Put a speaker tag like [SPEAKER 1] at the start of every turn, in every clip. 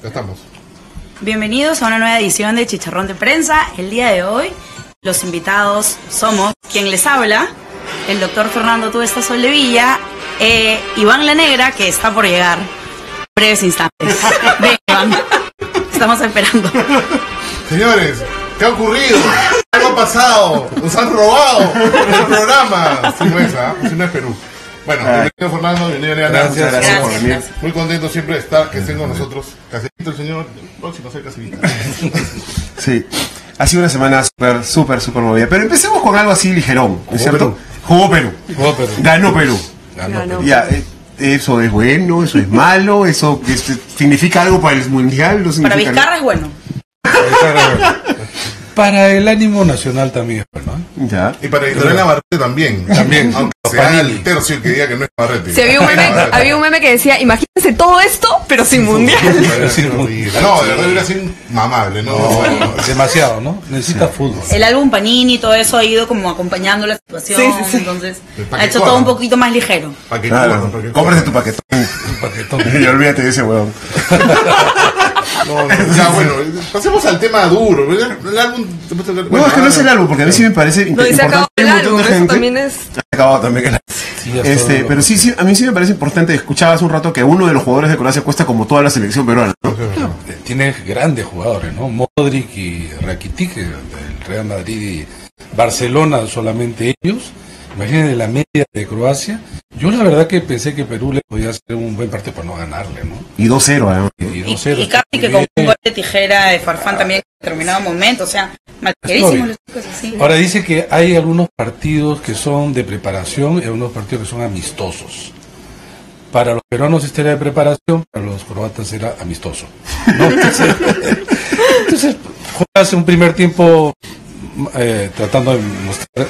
[SPEAKER 1] Ya estamos.
[SPEAKER 2] Bienvenidos a una nueva edición de Chicharrón de Prensa. El día de hoy, los invitados somos quien les habla, el doctor Fernando Tuesta Soldevilla, Iván La Negra, que está por llegar en breves instantes. Ven, Iván, estamos esperando.
[SPEAKER 1] Señores, ¿qué ha ocurrido? Algo ha pasado. Nos han robado el programa. Si no es, si no es Perú. Bueno, bienvenido Fernando, bienvenido Leana.
[SPEAKER 2] Gracias por venir.
[SPEAKER 1] Muy contento siempre de estar, que estén con nosotros. Caserito el señor, próximo a ser Caserita.
[SPEAKER 3] Sí, ha sido una semana súper movida. Pero empecemos con algo así ligerón, ¿no es cierto? Jugó Perú. Ganó Perú. Ya, eso es bueno, eso es malo, eso significa algo para el mundial. ¿No
[SPEAKER 2] para Vizcarra es bueno.
[SPEAKER 4] Para el ánimo nacional también es bueno, ¿eh?
[SPEAKER 3] Ya.
[SPEAKER 1] Y para Israel Navarrete también. Aunque sea el tercio el que diga que no es Navarrete.
[SPEAKER 5] Sí, había un meme que decía, imagínense todo esto, pero sin mundial.
[SPEAKER 1] No, de verdad hubiera sido inmamable, ¿no?
[SPEAKER 4] Bueno, demasiado, ¿no? Necesita fútbol.
[SPEAKER 2] El álbum Panini y todo eso ha ido como acompañando la situación,
[SPEAKER 5] sí.
[SPEAKER 2] Entonces ha hecho todo un poquito más ligero.
[SPEAKER 3] Claro, cómprate tu paquetón. Y olvídate de ese huevón.
[SPEAKER 1] Ya, bueno, pasemos al tema duro. El álbum.
[SPEAKER 3] No, es que no es el álbum, porque a mí sí me parece importante.
[SPEAKER 5] Se acabó el álbum, eso también es.
[SPEAKER 3] Se ha acabado también el álbum. Pero sí, a mí sí me parece importante. Escuchaba hace un rato que uno de los jugadores de Croacia cuesta como toda la selección peruana, ¿no?
[SPEAKER 4] Tiene grandes jugadores, ¿no? Modric y Rakitic, del Real Madrid y Barcelona, solamente ellos. Imagínense la media de Croacia. Yo la verdad que pensé que Perú le podía hacer un buen partido para no ganarle, ¿no?
[SPEAKER 3] Y 2-0, además.
[SPEAKER 2] Y casi que con un gol de tijera de Farfán también en determinado momento, o sea, malquerísimos los chicos así.
[SPEAKER 4] Ahora dice que hay algunos partidos que son de preparación y algunos partidos que son amistosos. Para los peruanos este era de preparación, para los croatas era amistoso, ¿no? Entonces juegas un primer tiempo tratando de mostrar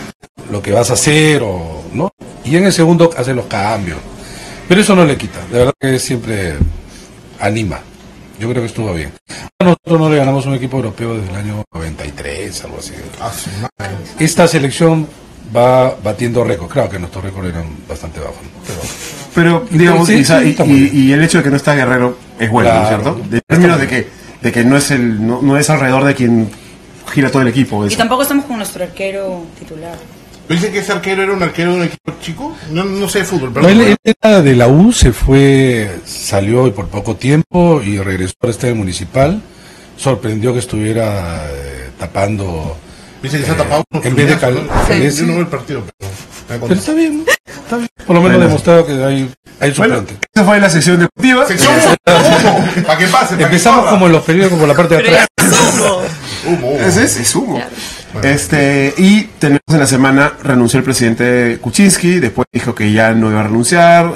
[SPEAKER 4] lo que vas a hacer, o no, y en el segundo hace los cambios, pero eso no le quita, de verdad que siempre anima. Yo creo que estuvo bien. Nosotros no le ganamos un equipo europeo desde el año 93, algo así. Esta selección va batiendo récords. Claro que nuestros récords eran bastante bajos, ¿no?
[SPEAKER 3] Pero digamos,
[SPEAKER 4] sí,
[SPEAKER 3] y el hecho de que no está Guerrero es bueno,
[SPEAKER 4] claro,
[SPEAKER 3] ¿no es cierto? En términos de que no es alrededor de quien gira todo el equipo.
[SPEAKER 2] Y tampoco estamos con nuestro arquero titular.
[SPEAKER 1] ¿Dice que ese arquero era un arquero de un equipo chico? No sé de fútbol, pero...
[SPEAKER 4] Él era de la U, salió y por poco tiempo y regresó a estar en Municipal. Sorprendió que estuviera tapando...
[SPEAKER 1] Dice que se ha tapado
[SPEAKER 4] en vez de
[SPEAKER 1] Yo no veo el partido,
[SPEAKER 4] pero está bien, ¿no? Está bien. Por lo menos ha demostrado que hay suplente.
[SPEAKER 3] Esa fue la sección deportiva.
[SPEAKER 1] ¡Sección! Para que pase.
[SPEAKER 4] Empezamos como en los periódicos, como la parte de atrás.
[SPEAKER 1] Humo.
[SPEAKER 3] Es humo. Y tenemos en la semana, renunció el presidente Kuczynski, después dijo que ya no iba a renunciar,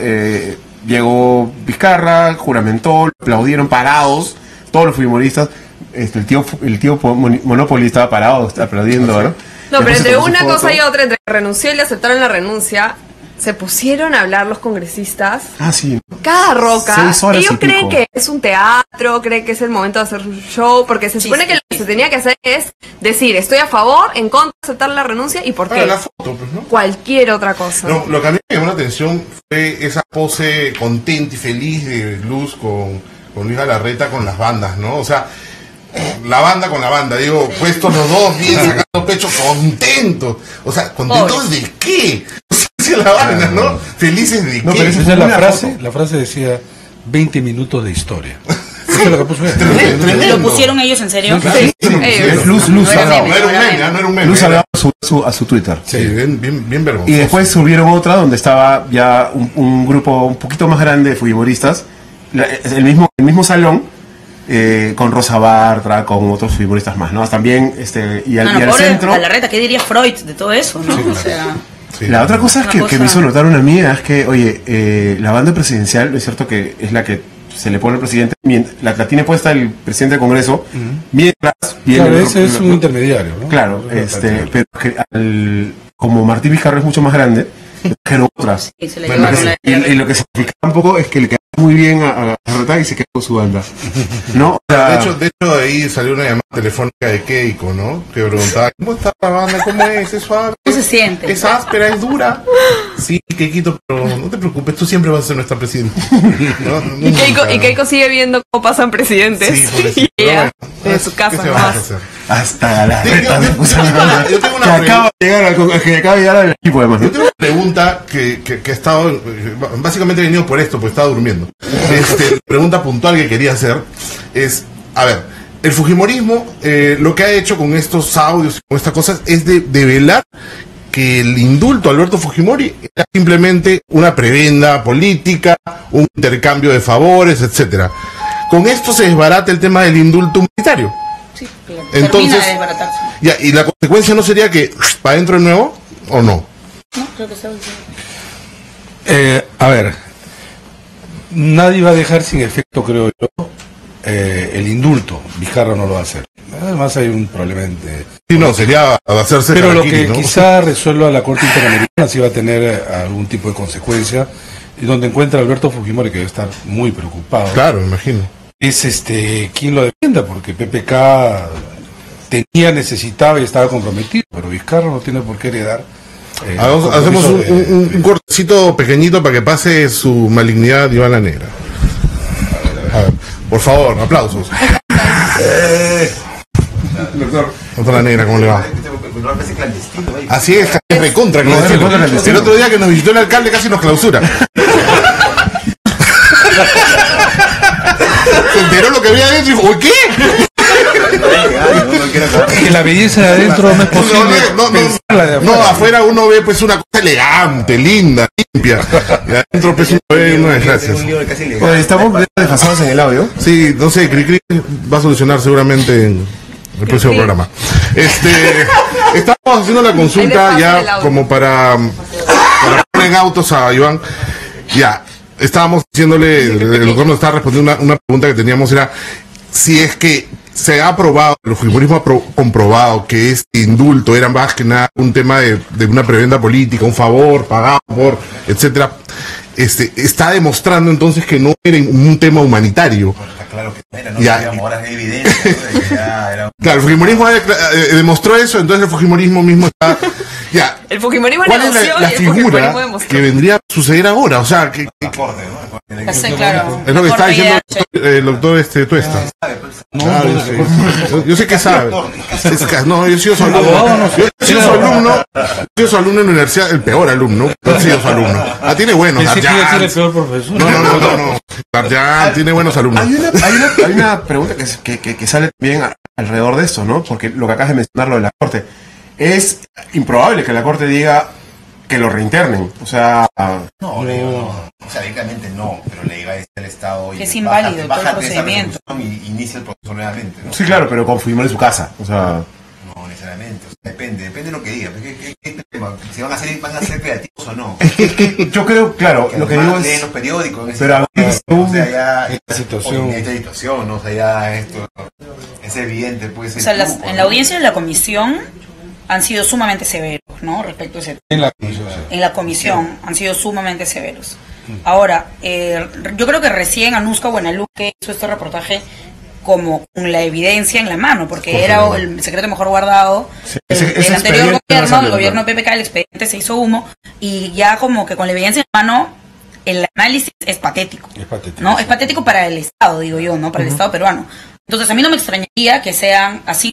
[SPEAKER 3] llegó Vizcarra, juramentó, aplaudieron parados, todos los futbolistas, el tío Monopoly estaba parado, aplaudiendo, ¿no?
[SPEAKER 5] No, pero entre una cosa y otra, entre que renunció y le aceptaron la renuncia, se pusieron a hablar los congresistas.
[SPEAKER 3] Ah, sí.
[SPEAKER 5] Cada roca. Ellos creen
[SPEAKER 3] pico.
[SPEAKER 5] que es un teatro, creen que es el momento de hacer un show, porque se supone que lo que se tenía que hacer es decir, estoy a favor, en contra de aceptar la renuncia y por qué.
[SPEAKER 1] La foto, pues, ¿no?
[SPEAKER 5] Cualquier otra cosa.
[SPEAKER 1] No, lo que a mí me llamó la atención fue esa pose contenta y feliz de Luz con Luis Galarreta con las bandas, ¿no? O sea, la banda con la banda, digo, puestos los dos bien sacando pecho, contentos. O sea, ¿contentos de qué? La banda, ¿no? ¿Felices de qué?
[SPEAKER 4] Pero esa es la frase decía 20 minutos de historia. Eso es lo que puso él.
[SPEAKER 2] ¿Lo pusieron ellos en serio?
[SPEAKER 5] Sí.
[SPEAKER 3] Luz
[SPEAKER 1] no era un meme.
[SPEAKER 3] Luz hablaba a su Twitter.
[SPEAKER 1] Sí, bien vergonzoso.
[SPEAKER 3] Y después subieron otra donde estaba ya un grupo un poquito más grande de futbolistas, el mismo salón, con Rosa Bartra, con otros futbolistas más, ¿no? También, y al centro...
[SPEAKER 2] Galarreta, ¿qué diría Freud de todo eso, no?
[SPEAKER 1] Sí,
[SPEAKER 2] o sea...
[SPEAKER 1] Sí,
[SPEAKER 3] la otra cosa que me hizo notar una amiga es que, oye, la banda presidencial, es cierto que es la que se le pone al presidente, la tiene puesta el presidente del Congreso, mientras viene...
[SPEAKER 4] Claro, ese es un intermediario, ¿no?
[SPEAKER 3] Claro, pero que como Martín Vizcarra es mucho más grande, trajeron otras.
[SPEAKER 2] Y
[SPEAKER 3] lo que significa un poco es que le queda muy bien a Galarreta y se queda con su banda, ¿no? O sea,
[SPEAKER 1] de hecho ahí salió una llamada telefónica de Keiko, ¿no? Que preguntaba, ¿cómo está la banda? ¿Cómo es? ¿Es suave?
[SPEAKER 2] ¿Cómo se siente?
[SPEAKER 1] ¿Es áspera? ¿Es dura? Sí, Keiko, pero no te preocupes, tú siempre vas a ser nuestra presidenta. No,
[SPEAKER 5] Y Keiko sigue viendo cómo pasan presidentes.
[SPEAKER 1] Sí, pobrecito,
[SPEAKER 5] Y ella,
[SPEAKER 1] pero
[SPEAKER 5] en su casa
[SPEAKER 1] ¿qué se va a
[SPEAKER 5] nomás.
[SPEAKER 1] hacer?
[SPEAKER 3] Hasta la reta me puso
[SPEAKER 1] Yo tengo una
[SPEAKER 3] que acaba de llegar al equipo, además.
[SPEAKER 1] Yo tengo una pregunta que he estado, básicamente he venido por esto, porque estaba durmiendo. La pregunta puntual que quería hacer es, a ver, el fujimorismo lo que ha hecho con estos audios y con estas cosas es de develar que el indulto a Alberto Fujimori era simplemente una prebenda política, un intercambio de favores, etcétera. Con esto se desbarata el tema del indulto humanitario.
[SPEAKER 2] Sí,
[SPEAKER 1] Entonces,
[SPEAKER 2] termina de desbaratarse.
[SPEAKER 1] Ya, ¿y la consecuencia no sería que para adentro de nuevo o no?
[SPEAKER 2] No, creo que está bien.
[SPEAKER 4] A ver, nadie va a dejar sin efecto, creo yo, el indulto. Vizcarra no lo va a hacer. Además hay un problema
[SPEAKER 1] Sí, no, sería hacerse
[SPEAKER 4] pero lo
[SPEAKER 1] harakiri,
[SPEAKER 4] que
[SPEAKER 1] ¿no?
[SPEAKER 4] quizá resuelva la Corte Interamericana sí va a tener algún tipo de consecuencia, y donde encuentra a Alberto Fujimori, que debe estar muy preocupado.
[SPEAKER 1] Claro, me imagino.
[SPEAKER 4] Es quien lo defienda, porque PPK necesitaba y estaba comprometido, pero Vizcarra no tiene por qué heredar.
[SPEAKER 1] Hacemos un cortecito pequeñito para que pase su malignidad Iván la Negra. A ver, por favor, aplausos. Doctor la Negra, ¿cómo le va? Así es recontra clandestino. El otro día que nos visitó el alcalde casi nos clausura. Se enteró lo que había hecho y dijo, ¿qué?
[SPEAKER 4] Que la belleza de adentro no es posible pensarla de afuera.
[SPEAKER 1] No, afuera uno ve pues una cosa elegante, linda, limpia. Y adentro pues uno ve una desgracia.
[SPEAKER 3] Oye, estamos desfasados en el audio.
[SPEAKER 1] Sí, no sé, Cricri va a solucionar seguramente en el próximo programa. Estamos haciendo la consulta ya como para poner en autos a Iván. Ya, estábamos diciéndole, el doctor nos estaba respondiendo una pregunta que teníamos, era si es que se ha probado, el fujimorismo ha comprobado que este indulto era más que nada un tema de una prebenda política, un favor pagado por, etcétera. Está demostrando entonces que no era un tema humanitario.
[SPEAKER 6] Claro que no era, no
[SPEAKER 1] Ya.
[SPEAKER 6] teníamos horas de evidencia, ¿no? De que ya era un...
[SPEAKER 1] Claro, el fujimorismo demostró eso, entonces el fujimorismo mismo está... Ya.
[SPEAKER 5] El fujimorismo
[SPEAKER 1] ¿Cuál es
[SPEAKER 5] negoció
[SPEAKER 1] la
[SPEAKER 5] y el fujimorismo
[SPEAKER 1] figura
[SPEAKER 5] demostró.
[SPEAKER 1] que vendría a suceder ahora? O sea,
[SPEAKER 6] La corte, ¿no?
[SPEAKER 2] Sí, claro.
[SPEAKER 1] es lo que está
[SPEAKER 2] Mejor
[SPEAKER 1] diciendo
[SPEAKER 2] VIH.
[SPEAKER 1] el doctor Tuesta. Claro, yo sé que sabe. No, yo he sido su alumno. Yo he sido su alumno. Yo he sido su alumno en la universidad, el peor alumno. Yo he sido su alumno. Tiene buenos.
[SPEAKER 4] Pensé que iba a ser el
[SPEAKER 1] Darjan.
[SPEAKER 4] peor profesor.
[SPEAKER 1] No. Darjan tiene buenos alumnos.
[SPEAKER 3] Hay una pregunta que sale también alrededor de esto, ¿no? Porque lo que acabas de mencionar, lo de la Corte. Es improbable que la Corte diga que lo reinternen. O sea,
[SPEAKER 6] No, le digo, no. O sea, directamente no, pero le iba a decir al Estado...
[SPEAKER 2] Que
[SPEAKER 6] oye,
[SPEAKER 2] es inválido todo el
[SPEAKER 6] bájate esa
[SPEAKER 2] procedimiento.
[SPEAKER 6] resolución y inicia el proceso nuevamente, ¿no?
[SPEAKER 3] sí, claro, pero con Fujimori en su casa. O sea,
[SPEAKER 6] No necesariamente, o sea, depende de lo que diga. ¿Qué tema? Si van a ser creativos o no.
[SPEAKER 3] yo creo, claro, lo que digo
[SPEAKER 6] leen
[SPEAKER 3] es...
[SPEAKER 6] los periódicos. En ese
[SPEAKER 3] Pero a veces
[SPEAKER 6] o sea, ya
[SPEAKER 4] esta situación.
[SPEAKER 6] esta situación, ¿no? O sea, ya esto es evidente, pues.
[SPEAKER 2] O sea, en la audiencia de la comisión han sido sumamente severos, ¿no? Respecto a ese
[SPEAKER 4] En la comisión.
[SPEAKER 2] en la comisión han sido sumamente severos. Ahora, yo creo que recién Anuska Buenaluque hizo este reportaje como con la evidencia en la mano, porque era el secreto mejor guardado
[SPEAKER 3] ese
[SPEAKER 2] del anterior
[SPEAKER 3] expediente no
[SPEAKER 2] gobierno,
[SPEAKER 3] salió,
[SPEAKER 2] el gobierno PPK, el expediente se hizo humo, y ya como que con la evidencia en la mano, el análisis es patético.
[SPEAKER 4] Es patético.
[SPEAKER 2] ¿No? Es patético para el Estado, digo yo, ¿no? Para el Estado peruano. Entonces, a mí no me extrañaría que sean así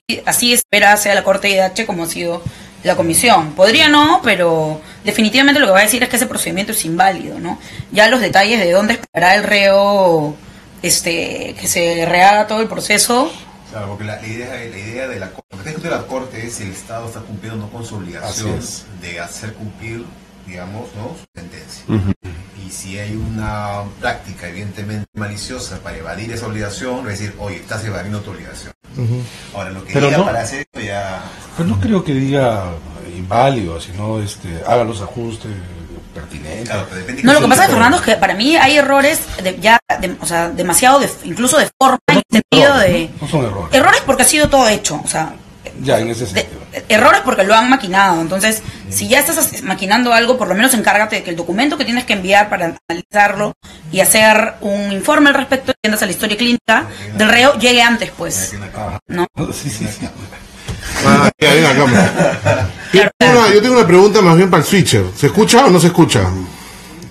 [SPEAKER 2] espera sea la Corte IDH como ha sido la comisión. Podría no, pero definitivamente lo que va a decir es que ese procedimiento es inválido, ¿no? Ya los detalles de dónde esperará el reo que se rehaga todo el proceso.
[SPEAKER 6] Claro, porque la idea de la Corte, lo que está escrito en la Corte es si el Estado está cumpliendo o no con su obligación de hacer cumplir, digamos, ¿no?, su sentencia. Y si hay una práctica evidentemente maliciosa para evadir esa obligación, es decir, oye, estás evadiendo tu obligación. Ahora, lo que
[SPEAKER 4] Pero
[SPEAKER 6] diga
[SPEAKER 4] no-
[SPEAKER 6] para hacer esto ya...
[SPEAKER 4] Pero no creo que diga inválido, sino haga los ajustes pertinentes.
[SPEAKER 6] Claro, pero depende
[SPEAKER 2] No, lo
[SPEAKER 6] qué
[SPEAKER 2] que pasa,
[SPEAKER 6] sea.
[SPEAKER 2] Fernando, es que para mí hay errores o sea, demasiado, incluso de forma, en el sentido de...
[SPEAKER 4] No son errores.
[SPEAKER 2] Errores porque ha sido todo hecho, o sea...
[SPEAKER 4] Ya, en ese sentido.
[SPEAKER 2] Errores porque lo han maquinado. Entonces, si ya estás maquinando algo, por lo menos encárgate de que el documento que tienes que enviar para analizarlo y hacer un informe al respecto, tiendas a la historia clínica del reo, llegue antes, pues. ¿No?
[SPEAKER 4] Sí.
[SPEAKER 1] Ya, ven acá. Yo tengo una pregunta más bien para el switcher. ¿Se escucha o no se escucha?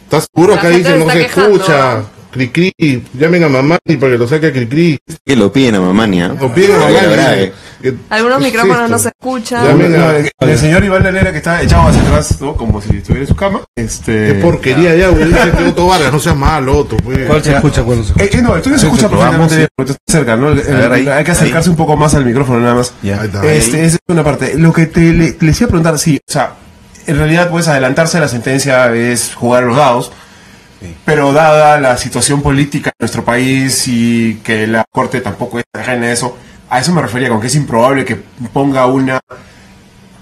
[SPEAKER 1] ¿Estás seguro? Acá dice no se escucha. Cricri, llamen a Mamani para que lo saque a Cricri.
[SPEAKER 7] Que lo piden a Mamani, ¿eh?
[SPEAKER 1] Lo piden a Mamani.
[SPEAKER 5] Algunos micrófonos no se escuchan.
[SPEAKER 3] El señor Iván Lanera que está echado hacia atrás, ¿no? Como si estuviera en su cama.
[SPEAKER 1] Qué porquería ya, güey. Dice que Otto Vargas, no seas malo, Otto. Pues.
[SPEAKER 4] ¿Cuál se escucha? ¿Cuál no se escucha?
[SPEAKER 3] No, el tuyo se escucha perfectamente bien, porque tú estás cerca, ¿no? Hay que acercarse un poco más al micrófono nada más.
[SPEAKER 7] Ya.
[SPEAKER 3] Esa es una parte. Lo que les iba a preguntar, sí, o sea, en realidad pues adelantarse a la sentencia es jugar a los dados. Sí. Pero dada la situación política de nuestro país y que la Corte tampoco es ajena a eso me refería, con que es improbable que ponga una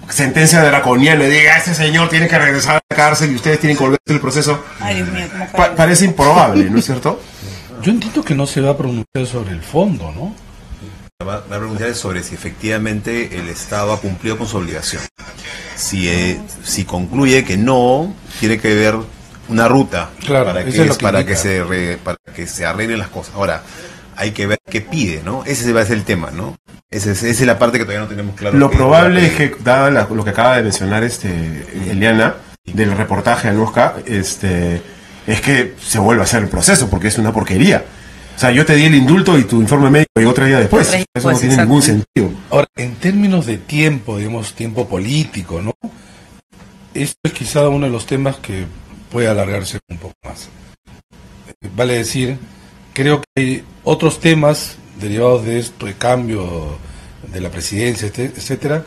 [SPEAKER 3] sentencia draconiana y diga, este señor tiene que regresar a la cárcel y ustedes tienen que volver a hacer el proceso.
[SPEAKER 2] Ay, Dios mío,
[SPEAKER 3] parece improbable, ¿no es cierto?
[SPEAKER 4] Yo entiendo que no se va a pronunciar sobre el fondo, ¿no?
[SPEAKER 6] Va a preguntar sobre si efectivamente el Estado ha cumplido con su obligación. Si concluye que no, tiene que ver una ruta,
[SPEAKER 4] claro,
[SPEAKER 6] para que se arreglen las cosas. Ahora, hay que ver qué pide, ¿no? Ese va a ser el tema, ¿no? Esa es la parte que todavía no tenemos claro.
[SPEAKER 3] Lo probable es que, dada lo que acaba de mencionar Eliana, del reportaje a Nusca, es que se vuelva a hacer el proceso, porque es una porquería. O sea, yo te di el indulto y tu informe médico llegó 3 días después. Eso no tiene ningún sentido.
[SPEAKER 4] Ahora, en términos de tiempo, digamos, tiempo político, ¿no? Esto es quizá uno de los temas que puede alargarse un poco más. Vale decir, creo que hay otros temas derivados de esto, de cambio de la presidencia, etcétera,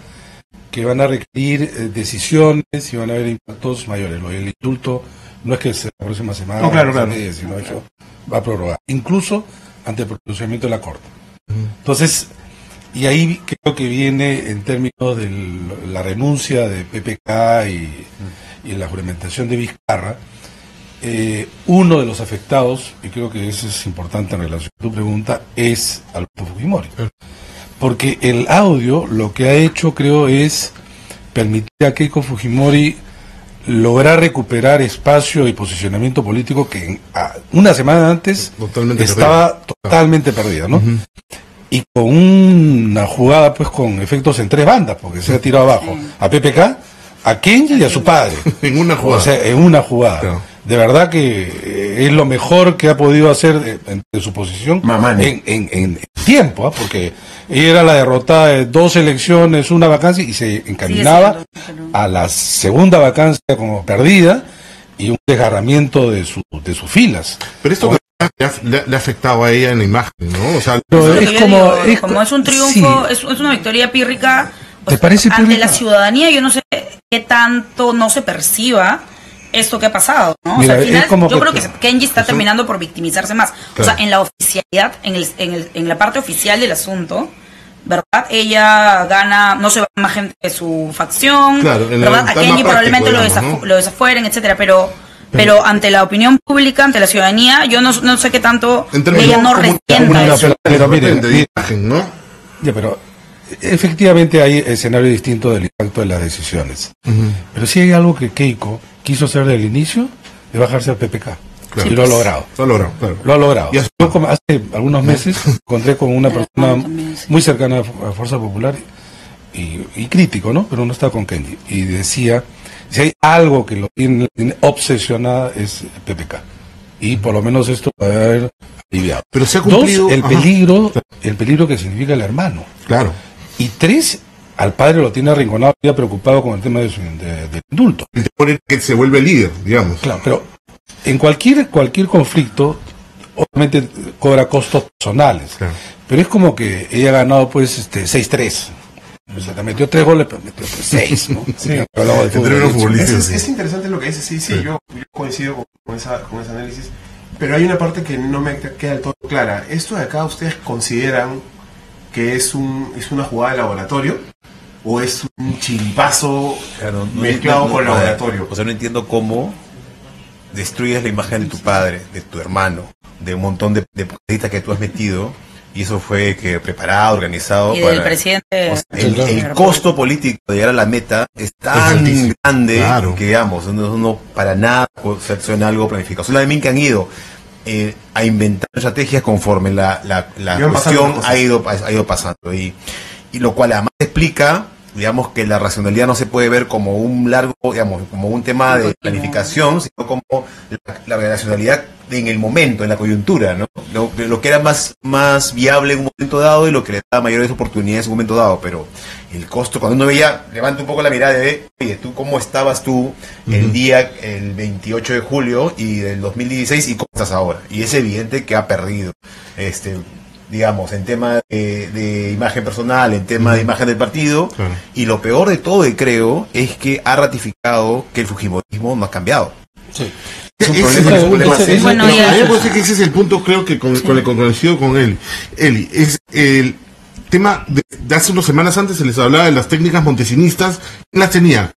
[SPEAKER 4] que van a requerir decisiones y van a haber impactos mayores. Lo del indulto no es que sea la próxima semana,
[SPEAKER 3] claro.
[SPEAKER 4] Sino que va a prorrogar, incluso ante el pronunciamiento de la Corte. Entonces, y ahí creo que viene en términos de la renuncia de PPK y la juramentación de Vizcarra, uno de los afectados, y creo que eso es importante en relación a tu pregunta, es Alberto Fujimori. Porque el audio lo que ha hecho, creo, es permitir a Keiko Fujimori lograr recuperar espacio y posicionamiento político que una semana antes estaba totalmente perdida, ¿no? Y con una jugada pues con efectos en 3 bandas, porque se ha tirado abajo a PPK, a Kenji y a su padre.
[SPEAKER 1] En una jugada.
[SPEAKER 4] O sea, en una jugada. Claro. De verdad que es lo mejor que ha podido hacer en su posición en tiempo, porque ella era la derrotada de 2 elecciones, una vacancia, y se encaminaba a la segunda vacancia como perdida y un desgarramiento de sus filas.
[SPEAKER 1] Pero esto le ha afectado a ella en la imagen, ¿no? O sea,
[SPEAKER 2] como es un triunfo, sí. es una victoria pírrica.
[SPEAKER 4] ¿Te parece
[SPEAKER 2] ante
[SPEAKER 4] pírrica?
[SPEAKER 2] La ciudadanía, yo no sé qué tanto no se perciba esto que ha pasado, ¿no?
[SPEAKER 4] Mira,
[SPEAKER 2] o sea, al final, yo creo que Kenji está
[SPEAKER 1] eso,
[SPEAKER 2] terminando por victimizarse más. Claro. O sea, en la oficialidad, en la parte oficial del asunto, ¿verdad? Ella gana, no se va más gente de su facción, claro, ¿verdad? A Kenji probablemente lo desafueren, etcétera, pero ante la opinión pública, ante la ciudadanía, yo no sé qué tanto ella no resienta eso.
[SPEAKER 4] Pero mire, ¿no? Ya, pero efectivamente hay escenario distinto del impacto de las decisiones. Pero sí hay algo que Keiko quiso hacer desde el inicio, de bajarse al PPK. Claro. Y lo ha logrado.
[SPEAKER 1] Claro.
[SPEAKER 4] Lo ha logrado. Yo hace algunos meses encontré con una persona muy cercana a Fuerza Popular y crítico, ¿no? Pero no estaba con Kenji. Y decía, si hay algo que lo tiene obsesionada es PPK. Y por lo menos esto va a haber aliviado.
[SPEAKER 1] Pero se ha cumplido.
[SPEAKER 4] 2, el peligro que significa el hermano.
[SPEAKER 1] Claro.
[SPEAKER 4] Y 3, al padre lo tiene arrinconado y preocupado con el tema del indulto.
[SPEAKER 1] Que se vuelve líder, digamos.
[SPEAKER 4] Claro, pero en cualquier conflicto, obviamente cobra costos personales. Claro. Pero es como que ella ha ganado pues 6-3. O sea, te metió 3 goles, pero metió 6, ¿no?
[SPEAKER 3] Sí. Es interesante lo que dice, sí. Yo coincido con ese análisis, pero hay una parte que no me queda del todo clara. ¿Esto de acá ustedes consideran que es una jugada de laboratorio o es un chiripazo mezclado con laboratorio?
[SPEAKER 6] O sea, no entiendo cómo destruyes la imagen de tu padre, de tu hermano, de un montón de periodistas que tú has metido, y eso fue preparado, organizado.
[SPEAKER 2] Y del presidente.
[SPEAKER 6] O sea, el costo político de llegar a la meta es tan grande, claro, que digamos, no para nada suena algo planificado. Solamente que han ido a inventar estrategias conforme la cuestión ha ido pasando, y lo cual además explica implica, digamos, que la racionalidad no se puede ver como un largo, digamos, como un tema de planificación, sino como la racionalidad en el momento, en la coyuntura, ¿no? Lo que era más viable en un momento dado y lo que le daba mayores oportunidades en un momento dado, pero el costo, cuando uno veía, levanta un poco la mirada de, oye, ¿tú cómo estabas tú el 28 de julio y del 2016 y cómo estás ahora? Y es evidente que ha perdido, digamos, en tema de imagen personal, en tema de imagen del partido,
[SPEAKER 1] Claro.
[SPEAKER 6] y lo peor de todo, creo, es que ha ratificado que el fujimorismo no ha cambiado.
[SPEAKER 4] Sí.
[SPEAKER 1] Es un
[SPEAKER 4] problema
[SPEAKER 1] problema.
[SPEAKER 2] Bueno, ya.
[SPEAKER 1] Yo puedo decir que ese es el punto, creo que con el coincido con él. Eli, es el tema de hace unas semanas antes se les hablaba de las técnicas montesinistas. ¿Quién las tenía?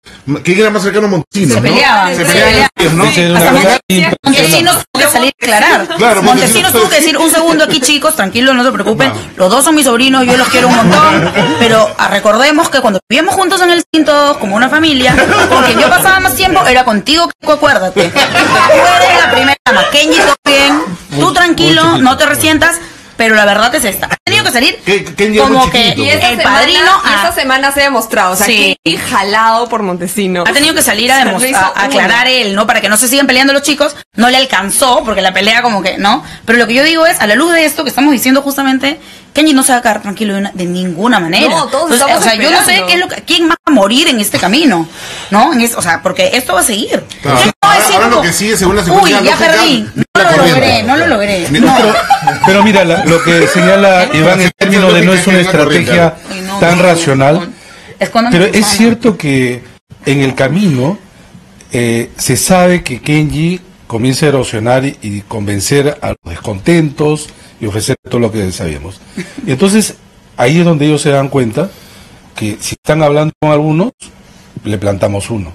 [SPEAKER 1] ¿Quién era más cercano a Montesinos?
[SPEAKER 2] Se peleaban,
[SPEAKER 1] Se
[SPEAKER 2] se
[SPEAKER 1] peleaban, ¿no?
[SPEAKER 4] Esa era
[SPEAKER 2] Hasta
[SPEAKER 4] una verdad
[SPEAKER 2] Montesinos tuvo que salir a aclarar.
[SPEAKER 1] Claro,
[SPEAKER 2] Montesinos tuvo que decir, un segundo aquí, chicos, tranquilos, no se preocupen. Los dos son mis sobrinos, yo los quiero un montón. Pero recordemos que cuando vivíamos juntos en el CIN todos, como una familia, con quien yo pasaba más tiempo, era contigo, Kiko, acuérdate. Tú eres la primera dama. Kenji, todo bien. Tú tranquilo, no te resientas. Pero la verdad es esta. Ha tenido que salir
[SPEAKER 1] Kenji es
[SPEAKER 2] como
[SPEAKER 1] muy
[SPEAKER 2] que
[SPEAKER 1] chiquito,
[SPEAKER 5] Y esta
[SPEAKER 2] el
[SPEAKER 5] semana,
[SPEAKER 2] padrino
[SPEAKER 5] esta semana se ha demostrado, o sea,
[SPEAKER 2] Sí.
[SPEAKER 5] que jalado por Montesinos.
[SPEAKER 2] ha tenido que salir a,
[SPEAKER 5] Se hizo
[SPEAKER 2] a aclarar él, ¿no? Para que no se sigan peleando los chicos. No le alcanzó, porque la pelea como que, ¿no? Pero lo que yo digo es, a la luz de esto que estamos diciendo justamente, Kenji no se va a quedar tranquilo de ninguna manera.
[SPEAKER 5] No, todos
[SPEAKER 2] Entonces,
[SPEAKER 5] estamos
[SPEAKER 2] o sea, yo no sé
[SPEAKER 5] esperando.
[SPEAKER 2] qué es lo que, quién va a morir en este camino, ¿no? O sea, porque esto va a seguir.
[SPEAKER 1] Claro.
[SPEAKER 2] Yo no voy a decir
[SPEAKER 1] Ahora lo
[SPEAKER 2] como,
[SPEAKER 1] que sigue, según la
[SPEAKER 2] uy,
[SPEAKER 1] secuencia
[SPEAKER 2] ya
[SPEAKER 1] lógica,
[SPEAKER 2] perdí.
[SPEAKER 1] la
[SPEAKER 2] No lo
[SPEAKER 1] corriente.
[SPEAKER 2] logré, no lo logré.
[SPEAKER 4] Mira,
[SPEAKER 2] No.
[SPEAKER 4] pero mira, lo que señala Iván en términos de no es una estrategia
[SPEAKER 2] Ay, no,
[SPEAKER 4] tan
[SPEAKER 2] no,
[SPEAKER 4] racional,
[SPEAKER 2] Es cuando
[SPEAKER 4] pero
[SPEAKER 2] me
[SPEAKER 4] es cierto que en el camino se sabe que Kenji comienza a erosionar y convencer a los descontentos y ofrecer todo lo que sabíamos. Y entonces ahí es donde ellos se dan cuenta que si están hablando con algunos, le plantamos uno.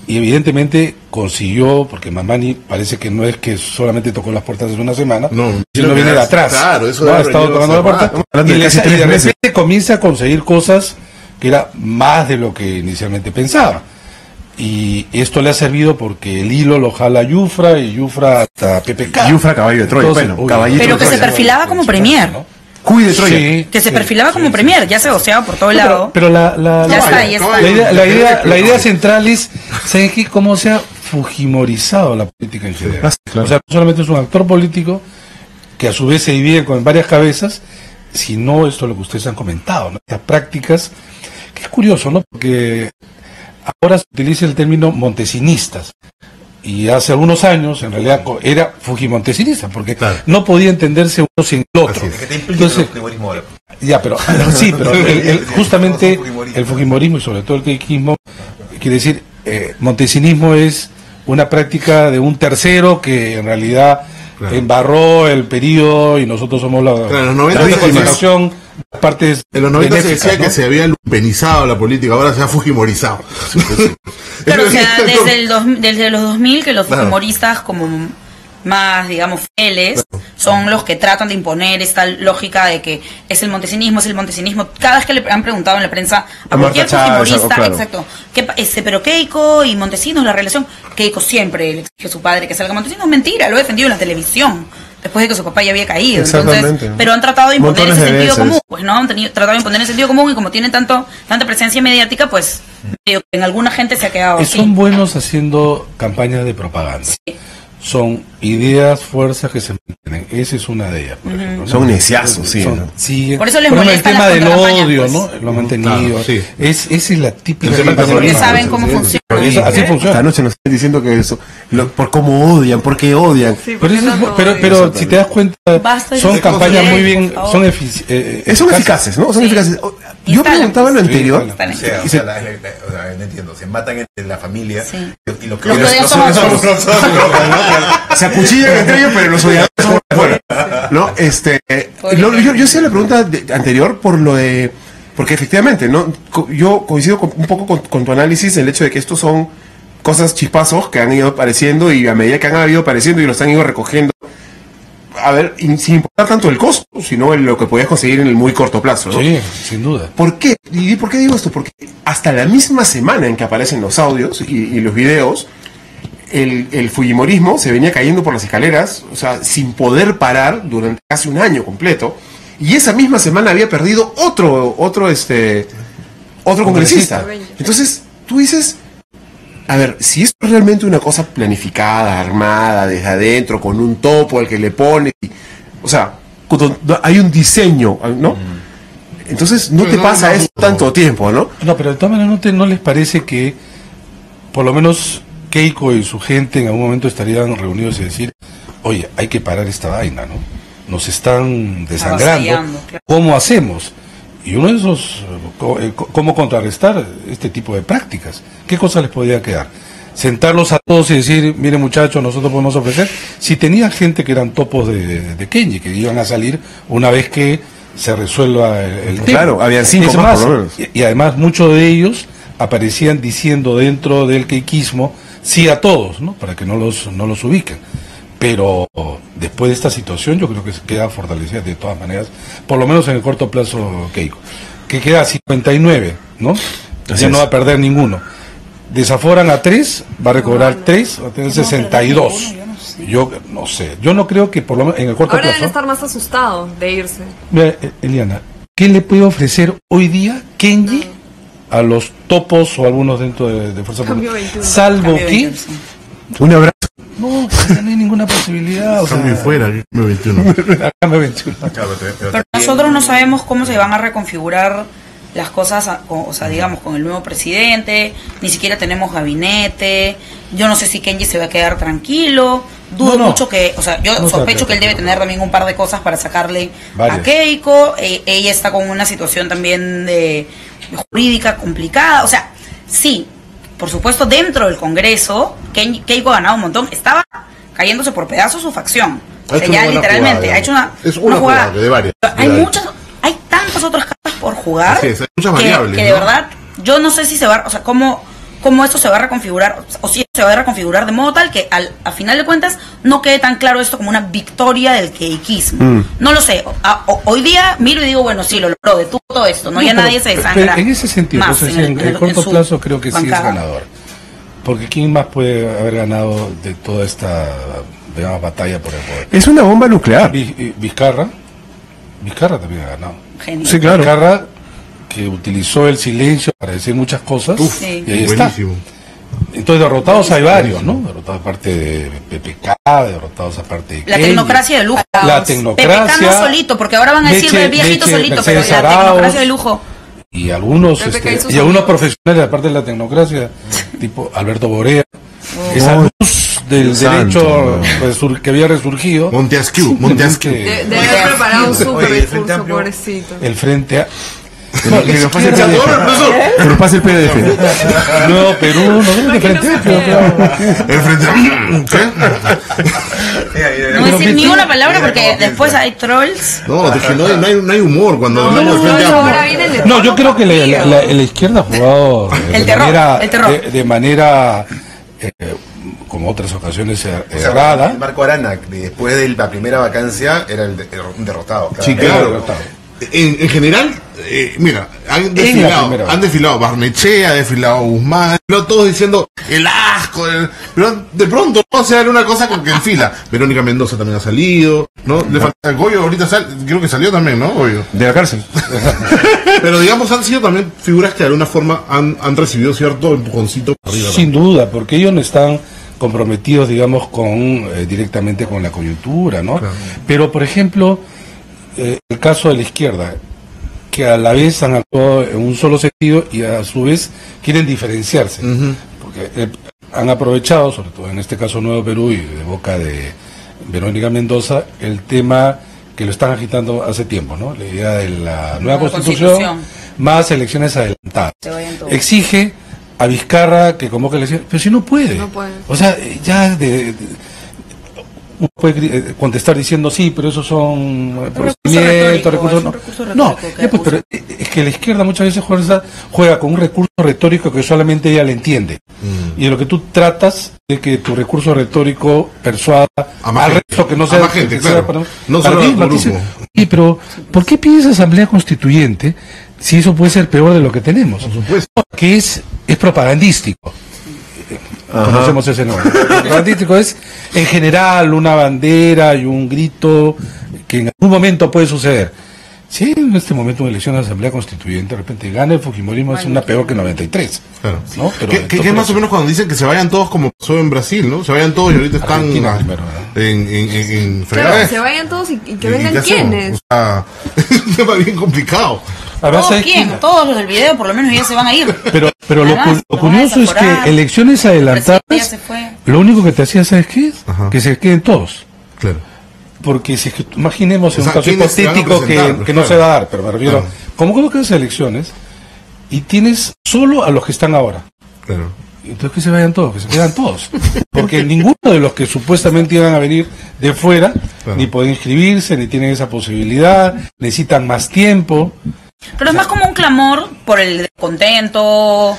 [SPEAKER 4] Y evidentemente consiguió, porque Mamani parece que no es que solamente tocó las puertas hace una semana,
[SPEAKER 1] No,
[SPEAKER 4] sino viene de atrás.
[SPEAKER 1] Claro, eso
[SPEAKER 4] ¿no?
[SPEAKER 1] debe
[SPEAKER 4] Ha estado
[SPEAKER 1] haber
[SPEAKER 4] tocando la
[SPEAKER 1] venido
[SPEAKER 4] puerta
[SPEAKER 1] hace
[SPEAKER 3] rato.
[SPEAKER 4] y,
[SPEAKER 3] De casi
[SPEAKER 4] y
[SPEAKER 3] 3
[SPEAKER 4] de
[SPEAKER 3] meses.
[SPEAKER 4] repente comienza a conseguir cosas que era más de lo que inicialmente pensaba. Y esto le ha servido porque el hilo lo jala Yufra y Yufra hasta PPK.
[SPEAKER 3] Yufra, caballo de Troya.
[SPEAKER 4] Entonces,
[SPEAKER 3] Bueno,
[SPEAKER 4] uy,
[SPEAKER 3] caballito
[SPEAKER 2] Pero
[SPEAKER 3] de
[SPEAKER 2] que se
[SPEAKER 3] Troya.
[SPEAKER 2] perfilaba como premier.
[SPEAKER 4] ¿no?
[SPEAKER 3] Cuy de Troya.
[SPEAKER 4] Sí,
[SPEAKER 2] Que se
[SPEAKER 4] sí,
[SPEAKER 2] perfilaba como
[SPEAKER 4] sí,
[SPEAKER 2] premier,
[SPEAKER 4] sí.
[SPEAKER 2] ya se voceaba por todo lado.
[SPEAKER 4] Pero la
[SPEAKER 2] Ya está, ya está.
[SPEAKER 4] la idea central es, ¿sabes qué? Cómo se ha fujimorizado la política en general.
[SPEAKER 3] Ah, sí, claro.
[SPEAKER 4] O sea, no solamente es un actor político que a su vez se divide con varias cabezas, sino esto es lo que ustedes han comentado, ¿no? Estas prácticas, que es curioso, ¿no? Porque ahora se utiliza el término montesinistas. Y hace algunos años, en realidad, era fujimontesinista, porque
[SPEAKER 1] Claro.
[SPEAKER 4] no podía entenderse uno sin el otro.
[SPEAKER 1] Así es.
[SPEAKER 6] ¿Qué te implica
[SPEAKER 4] Entonces,
[SPEAKER 6] el fujimorismo ahora?
[SPEAKER 4] ya, pero sí, pero justamente el fujimorismo y sobre todo el keikismo, quiere decir, montesinismo es una práctica de un tercero que en realidad
[SPEAKER 1] Claro.
[SPEAKER 4] embarró el periodo y nosotros somos la,
[SPEAKER 1] Claro, en los 90
[SPEAKER 4] la
[SPEAKER 1] se decía-
[SPEAKER 4] continuación, partes
[SPEAKER 1] En los 90 se
[SPEAKER 4] benéficas,
[SPEAKER 1] decía
[SPEAKER 4] ¿no?
[SPEAKER 1] que se había lupenizado la política, ahora se ha fujimorizado.
[SPEAKER 2] Claro, o sea, desde los 2000 que los humoristas como más, digamos, fieles son los que tratan de imponer esta lógica de que es el montesinismo. Cada vez que le han preguntado en la prensa a
[SPEAKER 3] A
[SPEAKER 2] cualquier
[SPEAKER 3] Marta Chávez,
[SPEAKER 2] fujimorista,
[SPEAKER 3] claro.
[SPEAKER 2] exacto, pero Keiko y Montesinos, la relación, Keiko siempre le exige a su padre que salga Montesinos, mentira, lo ha defendido en la televisión. Después de que su papá ya había caído.
[SPEAKER 3] Exactamente.
[SPEAKER 2] Entonces, pero han tratado de imponer
[SPEAKER 3] Montones
[SPEAKER 2] ese
[SPEAKER 3] de
[SPEAKER 2] sentido
[SPEAKER 3] veces.
[SPEAKER 2] común, pues no, tratado de imponer el sentido común y como tienen tanta presencia mediática, pues medio que en alguna gente se ha quedado así.
[SPEAKER 4] Son buenos haciendo campañas de propaganda. Son ideas, fuerzas que se mantienen. Esa es una de ellas, por ejemplo, ¿no?
[SPEAKER 3] Son neciazos, sí, ¿no?
[SPEAKER 4] Siguen.
[SPEAKER 2] Por eso les
[SPEAKER 4] ejemplo, el
[SPEAKER 2] molestan
[SPEAKER 4] tema
[SPEAKER 2] las
[SPEAKER 4] del
[SPEAKER 2] contracampañas,
[SPEAKER 4] odio,
[SPEAKER 2] pues.
[SPEAKER 4] ¿no? Lo han mantenido.
[SPEAKER 1] Claro, sí.
[SPEAKER 4] Esa es la típica.
[SPEAKER 1] Ese
[SPEAKER 4] campaña
[SPEAKER 1] porque
[SPEAKER 2] Porque
[SPEAKER 4] de
[SPEAKER 2] saben
[SPEAKER 4] propaganda.
[SPEAKER 2] cómo funciona.
[SPEAKER 4] Así
[SPEAKER 3] Esta
[SPEAKER 4] funciona.
[SPEAKER 3] noche nos están diciendo que eso, por cómo odian, por qué odian.
[SPEAKER 5] Sí,
[SPEAKER 4] Pero,
[SPEAKER 5] porque
[SPEAKER 4] eso es-
[SPEAKER 5] tanto
[SPEAKER 4] pero,
[SPEAKER 5] odio.
[SPEAKER 4] pero si te das cuenta,
[SPEAKER 2] Basta de
[SPEAKER 4] son
[SPEAKER 2] decir
[SPEAKER 4] campañas
[SPEAKER 2] cosas,
[SPEAKER 4] muy
[SPEAKER 2] por
[SPEAKER 4] bien,
[SPEAKER 2] favor.
[SPEAKER 4] son
[SPEAKER 3] Son eficaces, ¿no? Son
[SPEAKER 2] Sí.
[SPEAKER 3] eficaces. Yo
[SPEAKER 2] Instalan,
[SPEAKER 3] preguntaba en lo
[SPEAKER 2] pues.
[SPEAKER 3] anterior.
[SPEAKER 2] Instalan.
[SPEAKER 6] O sea,
[SPEAKER 3] Y
[SPEAKER 6] o
[SPEAKER 3] se-
[SPEAKER 6] sea, o sea, no entiendo, se matan entre la familia
[SPEAKER 2] Sí.
[SPEAKER 6] y lo que
[SPEAKER 2] Los que odian somos nosotros.
[SPEAKER 3] se acuchillan entre ellos, pero los odiadores son fuera. ¿No? Yo hacía la pregunta anterior por lo de. Porque efectivamente, ¿no? Yo coincido un poco con tu análisis, el hecho de que estos son cosas chispazos que han ido apareciendo y a medida que han ido apareciendo y los han ido recogiendo. A ver, sin importar tanto el costo, sino lo que podías conseguir en el muy corto plazo, ¿no?
[SPEAKER 4] Sí, sin duda.
[SPEAKER 3] ¿Por qué? ¿Y por qué digo esto? Porque hasta la misma semana en que aparecen los audios y los videos, el fujimorismo se venía cayendo por las escaleras, o sea, sin poder parar durante casi un año completo, y esa misma semana había perdido otro congresista. Entonces, tú dices, a ver, si esto es realmente una cosa planificada, armada, desde adentro, con un topo al que le pone, o sea, cuando hay un diseño, ¿no? Entonces no te pasa eso tanto tiempo, ¿no?
[SPEAKER 4] No, pero de todas maneras, ¿no les parece que por lo menos Keiko y su gente en algún momento estarían reunidos y decir, oye, hay que parar esta vaina, ¿no? Nos están desangrando,
[SPEAKER 2] claro.
[SPEAKER 4] ¿Cómo hacemos? Y uno de esos, ¿cómo contrarrestar este tipo de prácticas? ¿Qué cosas les podría quedar? Sentarlos a todos y decir, miren muchachos, nosotros podemos ofrecer. Si tenía gente que eran topos de Kenji, que iban a salir una vez que se resuelva el tema.
[SPEAKER 3] Claro, habían 5 más, por lo menos.
[SPEAKER 4] Y además muchos de ellos aparecían diciendo dentro del keikismo sí a todos, ¿no? Para que no los ubiquen. Pero después de esta situación yo creo que se queda fortalecida de todas maneras, por lo menos en el corto plazo Keiko, que queda 59, ¿no? Ya no va a perder ninguno. Desaforan a 3, va a recobrar 3, va a tener 62. Yo no sé, yo no creo que por lo menos en el corto
[SPEAKER 5] Ahora
[SPEAKER 4] plazo.
[SPEAKER 5] deben estar más asustados de irse.
[SPEAKER 4] Mira, Eliana, ¿qué le puede ofrecer hoy día Kenji a los topos o algunos dentro de Fuerza
[SPEAKER 5] Cambio
[SPEAKER 4] Pública?
[SPEAKER 5] 21.
[SPEAKER 4] Salvo
[SPEAKER 2] Cambio
[SPEAKER 4] que
[SPEAKER 2] 21, sí.
[SPEAKER 3] Un abrazo.
[SPEAKER 4] no hay ninguna posibilidad. O sea,
[SPEAKER 1] Cambio fuera, cambio 21.
[SPEAKER 4] Cambio 21.
[SPEAKER 2] Pero nosotros no sabemos cómo se van a reconfigurar las cosas, o sea, digamos, con el nuevo presidente, ni siquiera tenemos gabinete, yo no sé si Kenji se va a quedar tranquilo, dudo mucho que, o sea, yo
[SPEAKER 4] No
[SPEAKER 2] sospecho que él debe tener también un par de cosas para sacarle a Keiko, ella está con una situación también de jurídica complicada, o sea, sí, por supuesto dentro del Congreso, Keiko ha ganado un montón, estaba cayéndose por pedazos su facción, o sea, ya literalmente, ha hecho una jugada,
[SPEAKER 1] de varias.
[SPEAKER 2] hay muchas, hay tantas otras cartas por jugar
[SPEAKER 1] Así es, hay muchas variables,
[SPEAKER 2] que de
[SPEAKER 1] ¿no?
[SPEAKER 2] verdad yo no sé si se va, o sea, cómo esto se va a reconfigurar, o si se va a reconfigurar de modo tal que a final de cuentas no quede tan claro esto como una victoria del keikismo. No lo sé, hoy día miro y digo, bueno, sí, lo logró, detuvo todo esto, no, ya nadie se desangra.
[SPEAKER 4] En ese sentido,
[SPEAKER 2] más
[SPEAKER 4] entonces, en el corto
[SPEAKER 2] su
[SPEAKER 4] plazo creo que sí es
[SPEAKER 2] bancada.
[SPEAKER 4] ganador. Porque ¿quién más puede haber ganado de toda esta, digamos, batalla por el poder?
[SPEAKER 3] Es una bomba nuclear.
[SPEAKER 4] Vizcarra también ha ganado.
[SPEAKER 2] Genial.
[SPEAKER 3] Sí, claro.
[SPEAKER 4] Vizcarra, que utilizó el silencio para decir muchas cosas,
[SPEAKER 2] Sí.
[SPEAKER 4] y ahí
[SPEAKER 1] Buenísimo.
[SPEAKER 4] está. Entonces derrotados hay varios, ¿no? Derrotados aparte de PPK, derrotados aparte de
[SPEAKER 2] La
[SPEAKER 4] Kenji.
[SPEAKER 2] tecnocracia de lujo.
[SPEAKER 4] La tecnocracia.
[SPEAKER 2] PPK no solito, porque ahora van a decir
[SPEAKER 4] Leche-
[SPEAKER 2] el viejito
[SPEAKER 4] Leche-
[SPEAKER 2] solito, pero
[SPEAKER 4] Mercedes
[SPEAKER 2] la
[SPEAKER 4] Arauz.
[SPEAKER 2] tecnocracia de lujo.
[SPEAKER 4] Y algunos,
[SPEAKER 5] PPK y sus
[SPEAKER 4] y algunos
[SPEAKER 5] amigos.
[SPEAKER 4] profesionales, aparte de la tecnocracia, tipo Alberto Borea, esa
[SPEAKER 3] Oh,
[SPEAKER 4] luz del
[SPEAKER 3] santo.
[SPEAKER 4] derecho que había resurgido.
[SPEAKER 1] Montesquieu.
[SPEAKER 4] simplemente
[SPEAKER 5] Debe haber preparado un super
[SPEAKER 6] Oye, el Frente
[SPEAKER 5] discurso,
[SPEAKER 6] Amplio-
[SPEAKER 5] pobrecito.
[SPEAKER 4] El Frente a...
[SPEAKER 3] Que nos pase el PDF. Que nos pase el PDF.
[SPEAKER 4] Nuevo Perú, no sé qué Frente Amplio, claro.
[SPEAKER 1] El frente.
[SPEAKER 2] No decir ni una palabra porque después hay trolls.
[SPEAKER 1] No, es que no hay humor cuando hablamos del frente
[SPEAKER 5] Ahora
[SPEAKER 1] amplio.
[SPEAKER 5] viene el
[SPEAKER 4] No, yo creo que la izquierda ha jugado
[SPEAKER 2] El terror.
[SPEAKER 4] de manera como otras ocasiones errada.
[SPEAKER 8] Marco Arana, después de la primera vacancia, era un derrotado.
[SPEAKER 1] Sí,
[SPEAKER 4] Era
[SPEAKER 1] claro.
[SPEAKER 4] derrotado.
[SPEAKER 1] En general, mira, han
[SPEAKER 4] primera
[SPEAKER 1] desfilado Barnechea, ha desfilado Guzmán, han desfilado todos diciendo el asco, pero de pronto no se da una cosa con que enfila. Verónica Mendoza también ha salido, ¿no? Le falta Goyo, ahorita creo que salió también, ¿no? Goyo.
[SPEAKER 3] De la cárcel.
[SPEAKER 1] Pero digamos, han sido también figuras que de alguna forma han recibido cierto empujoncito arriba.
[SPEAKER 4] Sin duda, porque ellos no están comprometidos, digamos, directamente con la coyuntura, ¿no?
[SPEAKER 1] Claro.
[SPEAKER 4] Pero, por ejemplo, el caso de la izquierda, que a la vez han actuado en un solo sentido y a su vez quieren diferenciarse, porque han aprovechado, sobre todo en este caso Nuevo Perú y de boca de Verónica Mendoza, el tema que lo están agitando hace tiempo, ¿no? La idea de la nueva constitución, más elecciones adelantadas.
[SPEAKER 2] Se vayan todos.
[SPEAKER 4] Exige a Vizcarra que convoque elecciones, pero si no puede.
[SPEAKER 5] No puede.
[SPEAKER 4] O sea, ya uno puede contestar diciendo sí, pero esos son procedimientos, recursos. No, no, ya, pues, pero es que la izquierda muchas veces juega con un recurso retórico que solamente ella le entiende. Y de lo que tú tratas de que tu recurso retórico persuada
[SPEAKER 1] A más
[SPEAKER 4] al
[SPEAKER 1] gente.
[SPEAKER 4] resto que no
[SPEAKER 1] A
[SPEAKER 4] sea
[SPEAKER 1] más gente,
[SPEAKER 4] que sea
[SPEAKER 1] claro.
[SPEAKER 4] para-
[SPEAKER 1] No
[SPEAKER 4] para
[SPEAKER 1] solo
[SPEAKER 4] ti,
[SPEAKER 1] al
[SPEAKER 4] Martín,
[SPEAKER 1] grupo.
[SPEAKER 4] sí, pero ¿por qué pides asamblea constituyente si eso puede ser peor de lo que tenemos?
[SPEAKER 1] Por supuesto.
[SPEAKER 4] Que es propagandístico. Conocemos ese nombre. Propagandístico es, en general, una bandera y un grito que en algún momento puede suceder. Si en este momento una elección de Asamblea Constituyente, de repente gana el Fujimorismo, es una peor que 93.
[SPEAKER 1] Claro.
[SPEAKER 4] ¿No? Pero
[SPEAKER 1] Que es más o menos cuando dicen que se vayan todos como pasó en Brasil, ¿no? Se vayan todos y ahorita están
[SPEAKER 4] Argentina primero, ¿no?
[SPEAKER 1] en
[SPEAKER 5] Claro,
[SPEAKER 1] fregadas.
[SPEAKER 5] que se vayan todos y que
[SPEAKER 1] ¿Y
[SPEAKER 5] vengan
[SPEAKER 1] qué hacemos?
[SPEAKER 5] quiénes.
[SPEAKER 1] O sea, es un tema bien complicado.
[SPEAKER 4] A ver,
[SPEAKER 2] ¿Todos
[SPEAKER 4] ¿sabes
[SPEAKER 2] quién?
[SPEAKER 4] qué?
[SPEAKER 2] Todos los del video por lo menos ya se van a ir.
[SPEAKER 4] Pero lo,
[SPEAKER 2] Además,
[SPEAKER 4] lo
[SPEAKER 2] lo van a
[SPEAKER 4] curioso es
[SPEAKER 2] desaforar.
[SPEAKER 4] que elecciones adelantadas,
[SPEAKER 2] El presidente ya se fue.
[SPEAKER 4] lo único que te hacía, ¿sabes qué es?
[SPEAKER 1] Ajá.
[SPEAKER 4] Que se queden todos.
[SPEAKER 1] Claro.
[SPEAKER 4] Porque si es que imaginemos en
[SPEAKER 1] O sea,
[SPEAKER 4] un caso
[SPEAKER 1] ¿quiénes se van a
[SPEAKER 4] hipotético
[SPEAKER 1] presentar?
[SPEAKER 4] que no
[SPEAKER 1] Claro.
[SPEAKER 4] se va a dar, pero me refiero,
[SPEAKER 1] Claro.
[SPEAKER 4] como colocas elecciones y tienes solo a los que están ahora.
[SPEAKER 1] Claro.
[SPEAKER 4] Entonces que se vayan todos, que se quedan todos. Porque ninguno de los que supuestamente iban a venir de fuera,
[SPEAKER 1] Claro.
[SPEAKER 4] ni pueden inscribirse, ni tienen esa posibilidad, necesitan más tiempo.
[SPEAKER 2] Pero es más como un clamor por el descontento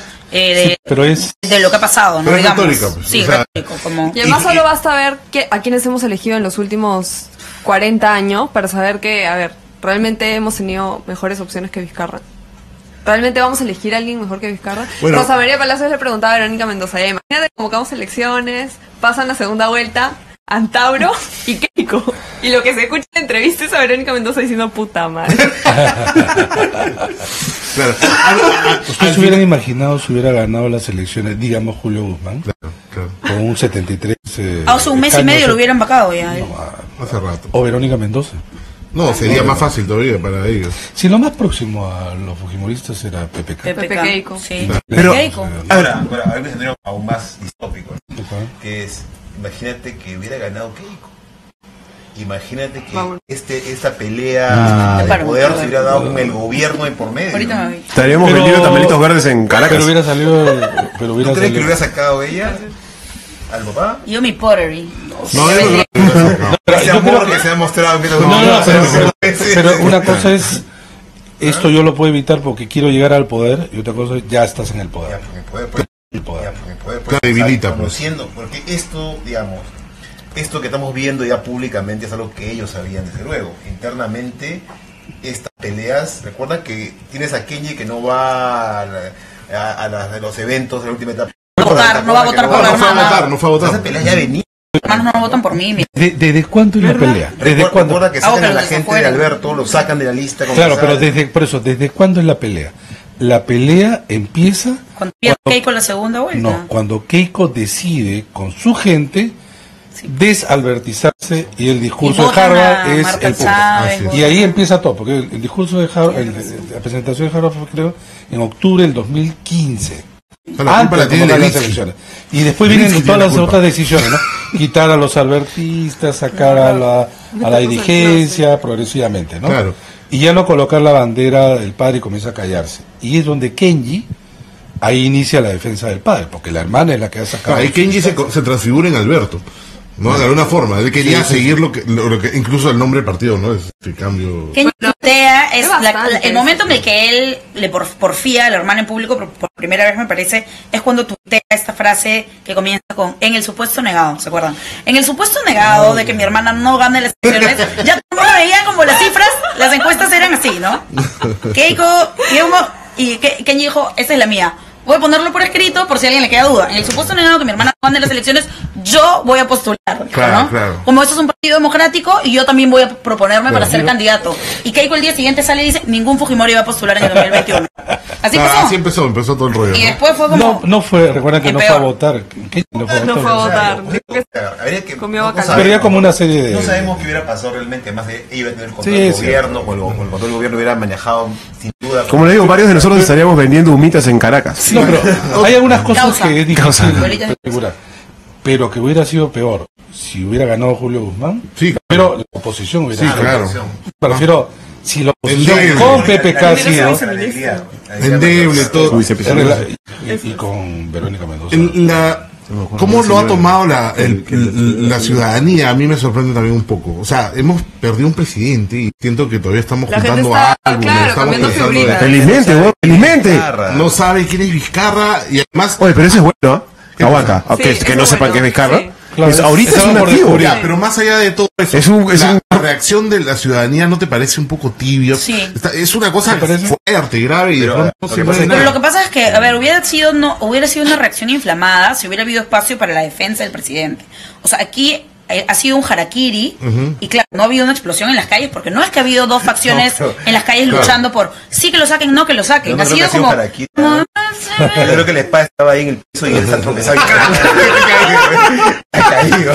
[SPEAKER 4] Pero es...
[SPEAKER 2] de lo que ha pasado, ¿no?
[SPEAKER 1] Pero es
[SPEAKER 2] Digamos.
[SPEAKER 1] retórica, pues,
[SPEAKER 2] Sí,
[SPEAKER 1] o sea,
[SPEAKER 2] retórico, como...
[SPEAKER 5] Y además solo basta ver a quienes hemos elegido en los últimos 40 años para saber que, a ver, realmente hemos tenido mejores opciones que Vizcarra. ¿Realmente vamos a elegir a alguien mejor que Vizcarra?
[SPEAKER 1] Bueno.
[SPEAKER 5] Rosa María Palacios le preguntaba a Verónica Mendoza, ya, imagínate, convocamos elecciones, pasan la segunda vuelta, Antauro y Keiko. Y lo que se escucha en entrevistas es a Verónica Mendoza diciendo puta madre.
[SPEAKER 1] Claro.
[SPEAKER 4] ¿Ustedes se hubieran imaginado si hubiera ganado las elecciones, digamos, Julio Guzmán?
[SPEAKER 1] Claro.
[SPEAKER 4] Con un 73...
[SPEAKER 2] Hace un mes y medio lo hubieran vacado ya.
[SPEAKER 1] Hace rato.
[SPEAKER 4] O Verónica Mendoza.
[SPEAKER 1] No, sería más fácil todavía para ellos.
[SPEAKER 4] Si lo más próximo a los fujimoristas era PPK.
[SPEAKER 5] Pepe Keiko.
[SPEAKER 2] Sí.
[SPEAKER 3] Pero-
[SPEAKER 2] Keiko.
[SPEAKER 6] Ahora, hay un escenario aún más distópico, ¿no? Que es, imagínate que hubiera ganado Keiko. Imagínate que
[SPEAKER 5] Vamos.
[SPEAKER 6] esta pelea de
[SPEAKER 2] Paro,
[SPEAKER 6] poder
[SPEAKER 2] paro.
[SPEAKER 6] se hubiera dado con el gobierno de por medio.
[SPEAKER 2] Ahorita me voy.
[SPEAKER 3] Estaríamos
[SPEAKER 4] Pero-
[SPEAKER 3] vendiendo tamalitos verdes en Caracas.
[SPEAKER 4] Pero hubiera salido... Pero
[SPEAKER 6] ¿Tú
[SPEAKER 4] hubiera
[SPEAKER 6] crees que
[SPEAKER 4] salido...
[SPEAKER 6] lo hubiera sacado ella al papá?
[SPEAKER 2] Yo mi pottery.
[SPEAKER 1] No, yo no creo que lo hubiera sacado.
[SPEAKER 4] Pero
[SPEAKER 6] Ese
[SPEAKER 4] yo
[SPEAKER 6] amor
[SPEAKER 4] creo
[SPEAKER 6] que se ha mostrado en
[SPEAKER 4] pero una cosa es... Esto yo lo puedo evitar porque quiero llegar al poder y otra cosa es ya estás en el
[SPEAKER 6] Ya,
[SPEAKER 4] poder.
[SPEAKER 6] porque poder, pues,
[SPEAKER 4] El poder.
[SPEAKER 6] ya, porque poder,
[SPEAKER 1] Claro, debilita, pues.
[SPEAKER 6] conociendo, porque esto, digamos, esto que estamos viendo ya públicamente es algo que ellos sabían desde luego. Internamente, estas peleas, recuerda que tienes a Kenji que no va a los eventos de la última etapa.
[SPEAKER 2] No va a votar, no va a votar por la
[SPEAKER 1] No fue a
[SPEAKER 2] hermana.
[SPEAKER 1] votar, no fue a
[SPEAKER 6] Esa
[SPEAKER 1] votar.
[SPEAKER 6] pelea ya venía.
[SPEAKER 2] Mis hermanos no votan por mí.
[SPEAKER 4] ¿Desde cuándo es la pelea? ¿Desde cuándo?
[SPEAKER 6] Recuerda que sacan
[SPEAKER 2] pero
[SPEAKER 6] a la
[SPEAKER 2] desde
[SPEAKER 6] gente
[SPEAKER 2] afuera.
[SPEAKER 6] de Alberto, lo sacan de la lista.
[SPEAKER 4] Claro, pero
[SPEAKER 6] desde
[SPEAKER 4] por eso, ¿desde cuándo es la pelea? La pelea empieza
[SPEAKER 2] Cuando pierde Keiko la segunda vuelta.
[SPEAKER 4] no, cuando Keiko decide con su gente desalbertizarse y el discurso de
[SPEAKER 2] votan
[SPEAKER 4] Harvard
[SPEAKER 2] a
[SPEAKER 4] es
[SPEAKER 2] Marta
[SPEAKER 4] el punto.
[SPEAKER 2] Chávez,
[SPEAKER 1] Así es.
[SPEAKER 4] Y ahí empieza todo, porque el discurso de Harvard, la presentación de Harvard fue creo en octubre del 2015.
[SPEAKER 1] O sea, la culpa la
[SPEAKER 4] de
[SPEAKER 1] tiene
[SPEAKER 4] convocar las
[SPEAKER 1] Levinsky.
[SPEAKER 4] elecciones. Y después
[SPEAKER 1] Levinsky
[SPEAKER 4] vienen
[SPEAKER 1] tiene
[SPEAKER 4] todas
[SPEAKER 1] la
[SPEAKER 4] las
[SPEAKER 1] culpa.
[SPEAKER 4] otras decisiones, ¿no? Quitar a los albertistas, sacar a la dirigencia progresivamente, ¿no?
[SPEAKER 1] Claro.
[SPEAKER 4] Y ya no colocar la bandera del padre y comienza a callarse. Y es donde Kenji, ahí inicia la defensa del padre, porque la hermana es la que ha sacado.
[SPEAKER 1] Ahí Kenji se transfigura en Alberto, ¿no? De alguna forma. Él quería seguir lo que incluso el nombre del partido, ¿no? Este cambio.
[SPEAKER 2] Kenji tutea es
[SPEAKER 5] es bastante
[SPEAKER 2] el momento en el que él le porfía a la hermana en público por primera vez, me parece, es cuando tutea esta frase que comienza con en el supuesto negado, ¿se acuerdan? En el supuesto negado de que mi hermana no gane las elecciones, ya todo el mundo veía como las cifras, las encuestas eran así, ¿no? Keiko y Kenji dijo, esa es la mía. Voy a ponerlo por escrito por si a alguien le queda duda. En el supuesto negado que mi hermana no gane las elecciones, yo voy a postular.
[SPEAKER 1] Claro,
[SPEAKER 2] ¿no?
[SPEAKER 1] claro.
[SPEAKER 2] Como esto es un partido democrático y yo también voy a proponerme para ser candidato. Y Keiko el día siguiente sale y dice, ningún Fujimori va a postular en el 2021. Así pasó.
[SPEAKER 1] Así empezó todo el rollo.
[SPEAKER 2] Y
[SPEAKER 1] ¿no?
[SPEAKER 2] después fue como...
[SPEAKER 4] No fue, recuerdan que
[SPEAKER 2] El
[SPEAKER 4] no fue a
[SPEAKER 2] peor.
[SPEAKER 4] votar. Kenji no fue a
[SPEAKER 5] No
[SPEAKER 4] votar.
[SPEAKER 5] fue a votar.
[SPEAKER 6] habría que
[SPEAKER 5] Comió
[SPEAKER 6] no
[SPEAKER 5] bacalao.
[SPEAKER 6] sabemos.
[SPEAKER 4] Pero ya como una serie de...
[SPEAKER 6] No sabemos qué hubiera pasado realmente, más de iba a tener el control
[SPEAKER 4] Sí,
[SPEAKER 6] del
[SPEAKER 4] sí.
[SPEAKER 6] gobierno, o el control del gobierno hubiera manejado sin duda.
[SPEAKER 3] Como le digo, varios de nosotros estaríamos vendiendo humitas en Caracas.
[SPEAKER 4] No, pero hay algunas cosas
[SPEAKER 2] Causa.
[SPEAKER 4] que es difícil
[SPEAKER 3] Causa.
[SPEAKER 4] de asegurar. Pero que hubiera sido peor si hubiera ganado Julio Guzmán.
[SPEAKER 1] Sí,
[SPEAKER 4] Pero la oposición hubiera
[SPEAKER 1] Sí,
[SPEAKER 4] sido
[SPEAKER 1] claro.
[SPEAKER 4] Me refiero, si la oposición
[SPEAKER 1] Endeble.
[SPEAKER 4] con PPK ha sido...
[SPEAKER 1] Endeble, todo.
[SPEAKER 3] Uy, se pisó.
[SPEAKER 4] Y con Verónica Mendoza.
[SPEAKER 1] ¿Cómo lo ha tomado la ciudadanía? A mí me sorprende también un poco. O sea, hemos perdido un presidente y siento que todavía estamos
[SPEAKER 5] La gente
[SPEAKER 1] juntando
[SPEAKER 5] está,
[SPEAKER 1] álbumes,
[SPEAKER 5] claro,
[SPEAKER 1] estamos
[SPEAKER 5] cambiando
[SPEAKER 1] pensando
[SPEAKER 5] figuritas.
[SPEAKER 3] Felizmente, weón, felizmente.
[SPEAKER 1] no sabe quién es Vizcarra y además
[SPEAKER 3] Oye, pero eso es bueno, ¿eh? Aguanta.
[SPEAKER 5] Sí,
[SPEAKER 3] que
[SPEAKER 5] eso
[SPEAKER 3] no
[SPEAKER 5] es
[SPEAKER 3] sepan
[SPEAKER 5] bueno.
[SPEAKER 3] que es Vizcarra.
[SPEAKER 5] Sí.
[SPEAKER 4] Claro,
[SPEAKER 3] Ahorita es
[SPEAKER 4] estaba
[SPEAKER 3] un
[SPEAKER 4] por
[SPEAKER 3] activo.
[SPEAKER 4] descubrir.
[SPEAKER 1] ya, pero más allá de todo eso,
[SPEAKER 3] Es un-
[SPEAKER 1] la reacción de la ciudadanía no te parece un poco tibio.
[SPEAKER 2] Sí.
[SPEAKER 1] Es una cosa
[SPEAKER 4] ¿Te parece?
[SPEAKER 1] fuerte, grave y de
[SPEAKER 6] Pero,
[SPEAKER 1] pronto
[SPEAKER 6] lo que
[SPEAKER 1] se
[SPEAKER 6] pasa
[SPEAKER 1] mueve
[SPEAKER 6] es
[SPEAKER 2] Pero
[SPEAKER 1] nada.
[SPEAKER 2] lo que pasa es que, a ver, hubiera sido una reacción inflamada si hubiera habido espacio para la defensa del presidente. O sea, aquí ha sido un harakiri, y claro, no ha habido una explosión en las calles, porque no es que ha habido dos facciones en las calles luchando por sí que lo saquen, no que lo saquen. Ha sido como...
[SPEAKER 8] Yo creo que la espada estaba ahí en el piso y él se ha tropezado y ha caído.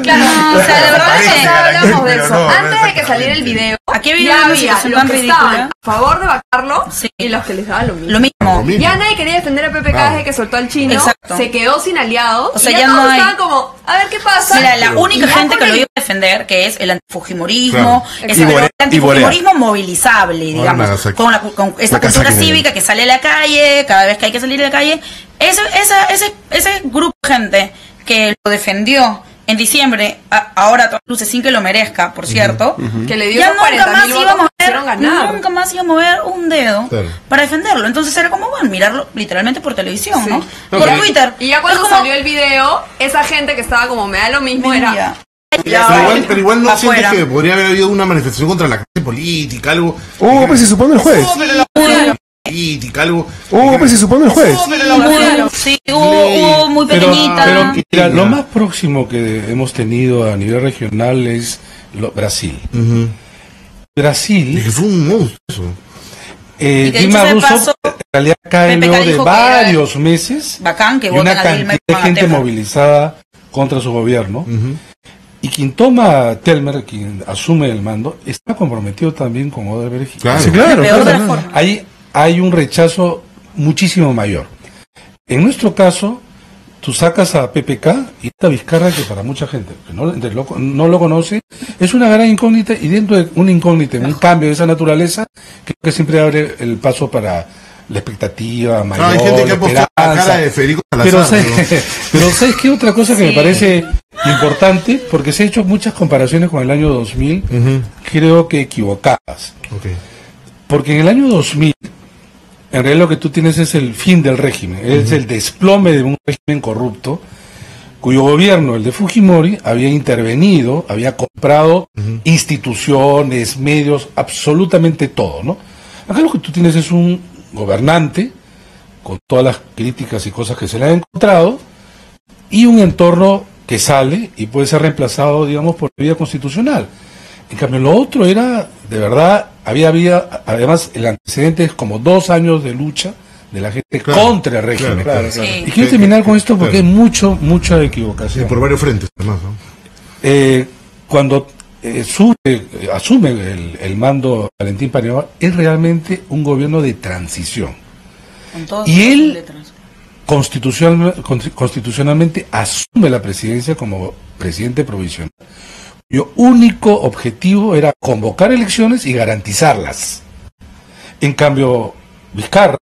[SPEAKER 5] Claro, o sea, de verdad que ya hablamos de eso. Antes de que saliera el video,
[SPEAKER 2] aquí había
[SPEAKER 5] ya
[SPEAKER 2] una
[SPEAKER 5] había
[SPEAKER 2] situación
[SPEAKER 5] los
[SPEAKER 2] tan
[SPEAKER 5] que
[SPEAKER 2] ridícula.
[SPEAKER 5] estaban a favor de bajarlo
[SPEAKER 2] Sí.
[SPEAKER 5] y los que les daban lo mismo.
[SPEAKER 2] Lo mismo.
[SPEAKER 5] Ya nadie quería defender a PPK desde que soltó al chino.
[SPEAKER 2] Exacto.
[SPEAKER 5] Se quedó sin aliados.
[SPEAKER 2] O sea,
[SPEAKER 5] y
[SPEAKER 2] ya
[SPEAKER 5] todos
[SPEAKER 2] no hay-
[SPEAKER 5] estaban como, a ver qué pasa.
[SPEAKER 2] Mira, la única
[SPEAKER 5] Y ya
[SPEAKER 2] gente
[SPEAKER 5] con
[SPEAKER 2] que lo
[SPEAKER 5] el-
[SPEAKER 2] iba a defender, que es el antifujimorismo,
[SPEAKER 5] Claro.
[SPEAKER 2] ese
[SPEAKER 3] Y Borea-
[SPEAKER 2] antifujimorismo movilizable, digamos,
[SPEAKER 1] Nagasaki.
[SPEAKER 2] con esa
[SPEAKER 3] Nagasaki
[SPEAKER 2] cultura
[SPEAKER 3] también.
[SPEAKER 2] cívica que sale a la calle, cada vez que hay que salir a la calle, ese grupo de gente que lo defendió en diciembre, ahora a todas luces sin que lo merezca, por cierto,
[SPEAKER 5] Que le dio
[SPEAKER 2] ya
[SPEAKER 5] esos
[SPEAKER 2] nunca
[SPEAKER 5] 40.000
[SPEAKER 2] más
[SPEAKER 5] votos
[SPEAKER 2] íbamos
[SPEAKER 5] que hicieron ganar.
[SPEAKER 2] nunca más íbamos a mover un dedo
[SPEAKER 1] Claro.
[SPEAKER 2] para defenderlo. Entonces era como, bueno, mirarlo literalmente por televisión, ¿no? Por
[SPEAKER 1] pero-
[SPEAKER 2] Twitter.
[SPEAKER 5] Y ya cuando
[SPEAKER 2] Es como-
[SPEAKER 5] salió el video, esa gente que estaba como, me da lo mismo,
[SPEAKER 2] Mira.
[SPEAKER 5] era...
[SPEAKER 1] Pero igual no
[SPEAKER 2] Afuera.
[SPEAKER 1] sientes que podría haber habido una manifestación contra la clase política, algo
[SPEAKER 3] Pues se supone el jueves.
[SPEAKER 1] política, algo.
[SPEAKER 3] Pues se supone el jueves.
[SPEAKER 2] Sí, hubo muy pequeñita.
[SPEAKER 4] Pero mira, lo más próximo que hemos tenido a nivel regional es Brasil. Brasil,
[SPEAKER 1] Es que fue un monstruo eso.
[SPEAKER 2] Y que
[SPEAKER 4] Dilma
[SPEAKER 2] dicho sea de
[SPEAKER 4] Rousseff
[SPEAKER 2] paso,
[SPEAKER 4] en realidad cae
[SPEAKER 2] PPK
[SPEAKER 4] luego de
[SPEAKER 2] dijo que
[SPEAKER 4] varios meses
[SPEAKER 2] bacán que
[SPEAKER 4] y
[SPEAKER 2] voten
[SPEAKER 4] una
[SPEAKER 2] a
[SPEAKER 4] cantidad
[SPEAKER 2] Dilma y
[SPEAKER 4] de
[SPEAKER 2] pongan a
[SPEAKER 4] gente
[SPEAKER 2] Telmer.
[SPEAKER 4] movilizada contra su gobierno. Y quien toma Telmer, quien asume el mando, está comprometido también con Odebrecht.
[SPEAKER 1] Claro.
[SPEAKER 3] Sí, claro.
[SPEAKER 2] Peor de
[SPEAKER 3] claro.
[SPEAKER 2] la forma.
[SPEAKER 4] Ahí hay un rechazo muchísimo mayor. En nuestro caso, tú sacas a PPK y esta Vizcarra, que para mucha gente que no lo conoce, es una gran incógnita, y dentro de una incógnita, en un cambio de esa naturaleza, creo que siempre abre el paso para la expectativa mayor,
[SPEAKER 1] Hay gente que
[SPEAKER 4] la
[SPEAKER 1] ha puesto la
[SPEAKER 4] esperanza.
[SPEAKER 1] cara de Federico
[SPEAKER 4] Pero
[SPEAKER 1] Salazar.
[SPEAKER 4] pero ¿sabes qué? Otra cosa que me
[SPEAKER 2] Sí.
[SPEAKER 4] parece importante, porque se han hecho muchas comparaciones con el año 2000, creo que equivocadas.
[SPEAKER 1] Ok.
[SPEAKER 4] Porque en el año 2000, en realidad lo que tú tienes es el fin del régimen, es el desplome de un régimen corrupto, cuyo gobierno, el de Fujimori, había intervenido, había comprado instituciones, medios, absolutamente todo, ¿no? Acá lo que tú tienes es un gobernante, con todas las críticas y cosas que se le han encontrado, y un entorno que sale y puede ser reemplazado, digamos, por vía constitucional. En cambio, lo otro era, de verdad, había además, el antecedente es como 2 años de lucha de la gente
[SPEAKER 1] Claro,
[SPEAKER 4] contra el régimen.
[SPEAKER 1] claro.
[SPEAKER 2] Sí.
[SPEAKER 4] Y quiero terminar con esto porque hay mucha equivocación.
[SPEAKER 1] Por varios frentes, además, ¿no?
[SPEAKER 4] Cuando asume el mando Valentín Paniagua, es realmente un gobierno de transición.
[SPEAKER 2] Con todas
[SPEAKER 4] Y
[SPEAKER 2] sus
[SPEAKER 4] él-
[SPEAKER 2] letras.
[SPEAKER 4] Constitucionalmente asume la presidencia como presidente provisional, cuyo único objetivo era convocar elecciones y garantizarlas. En cambio, Vizcarra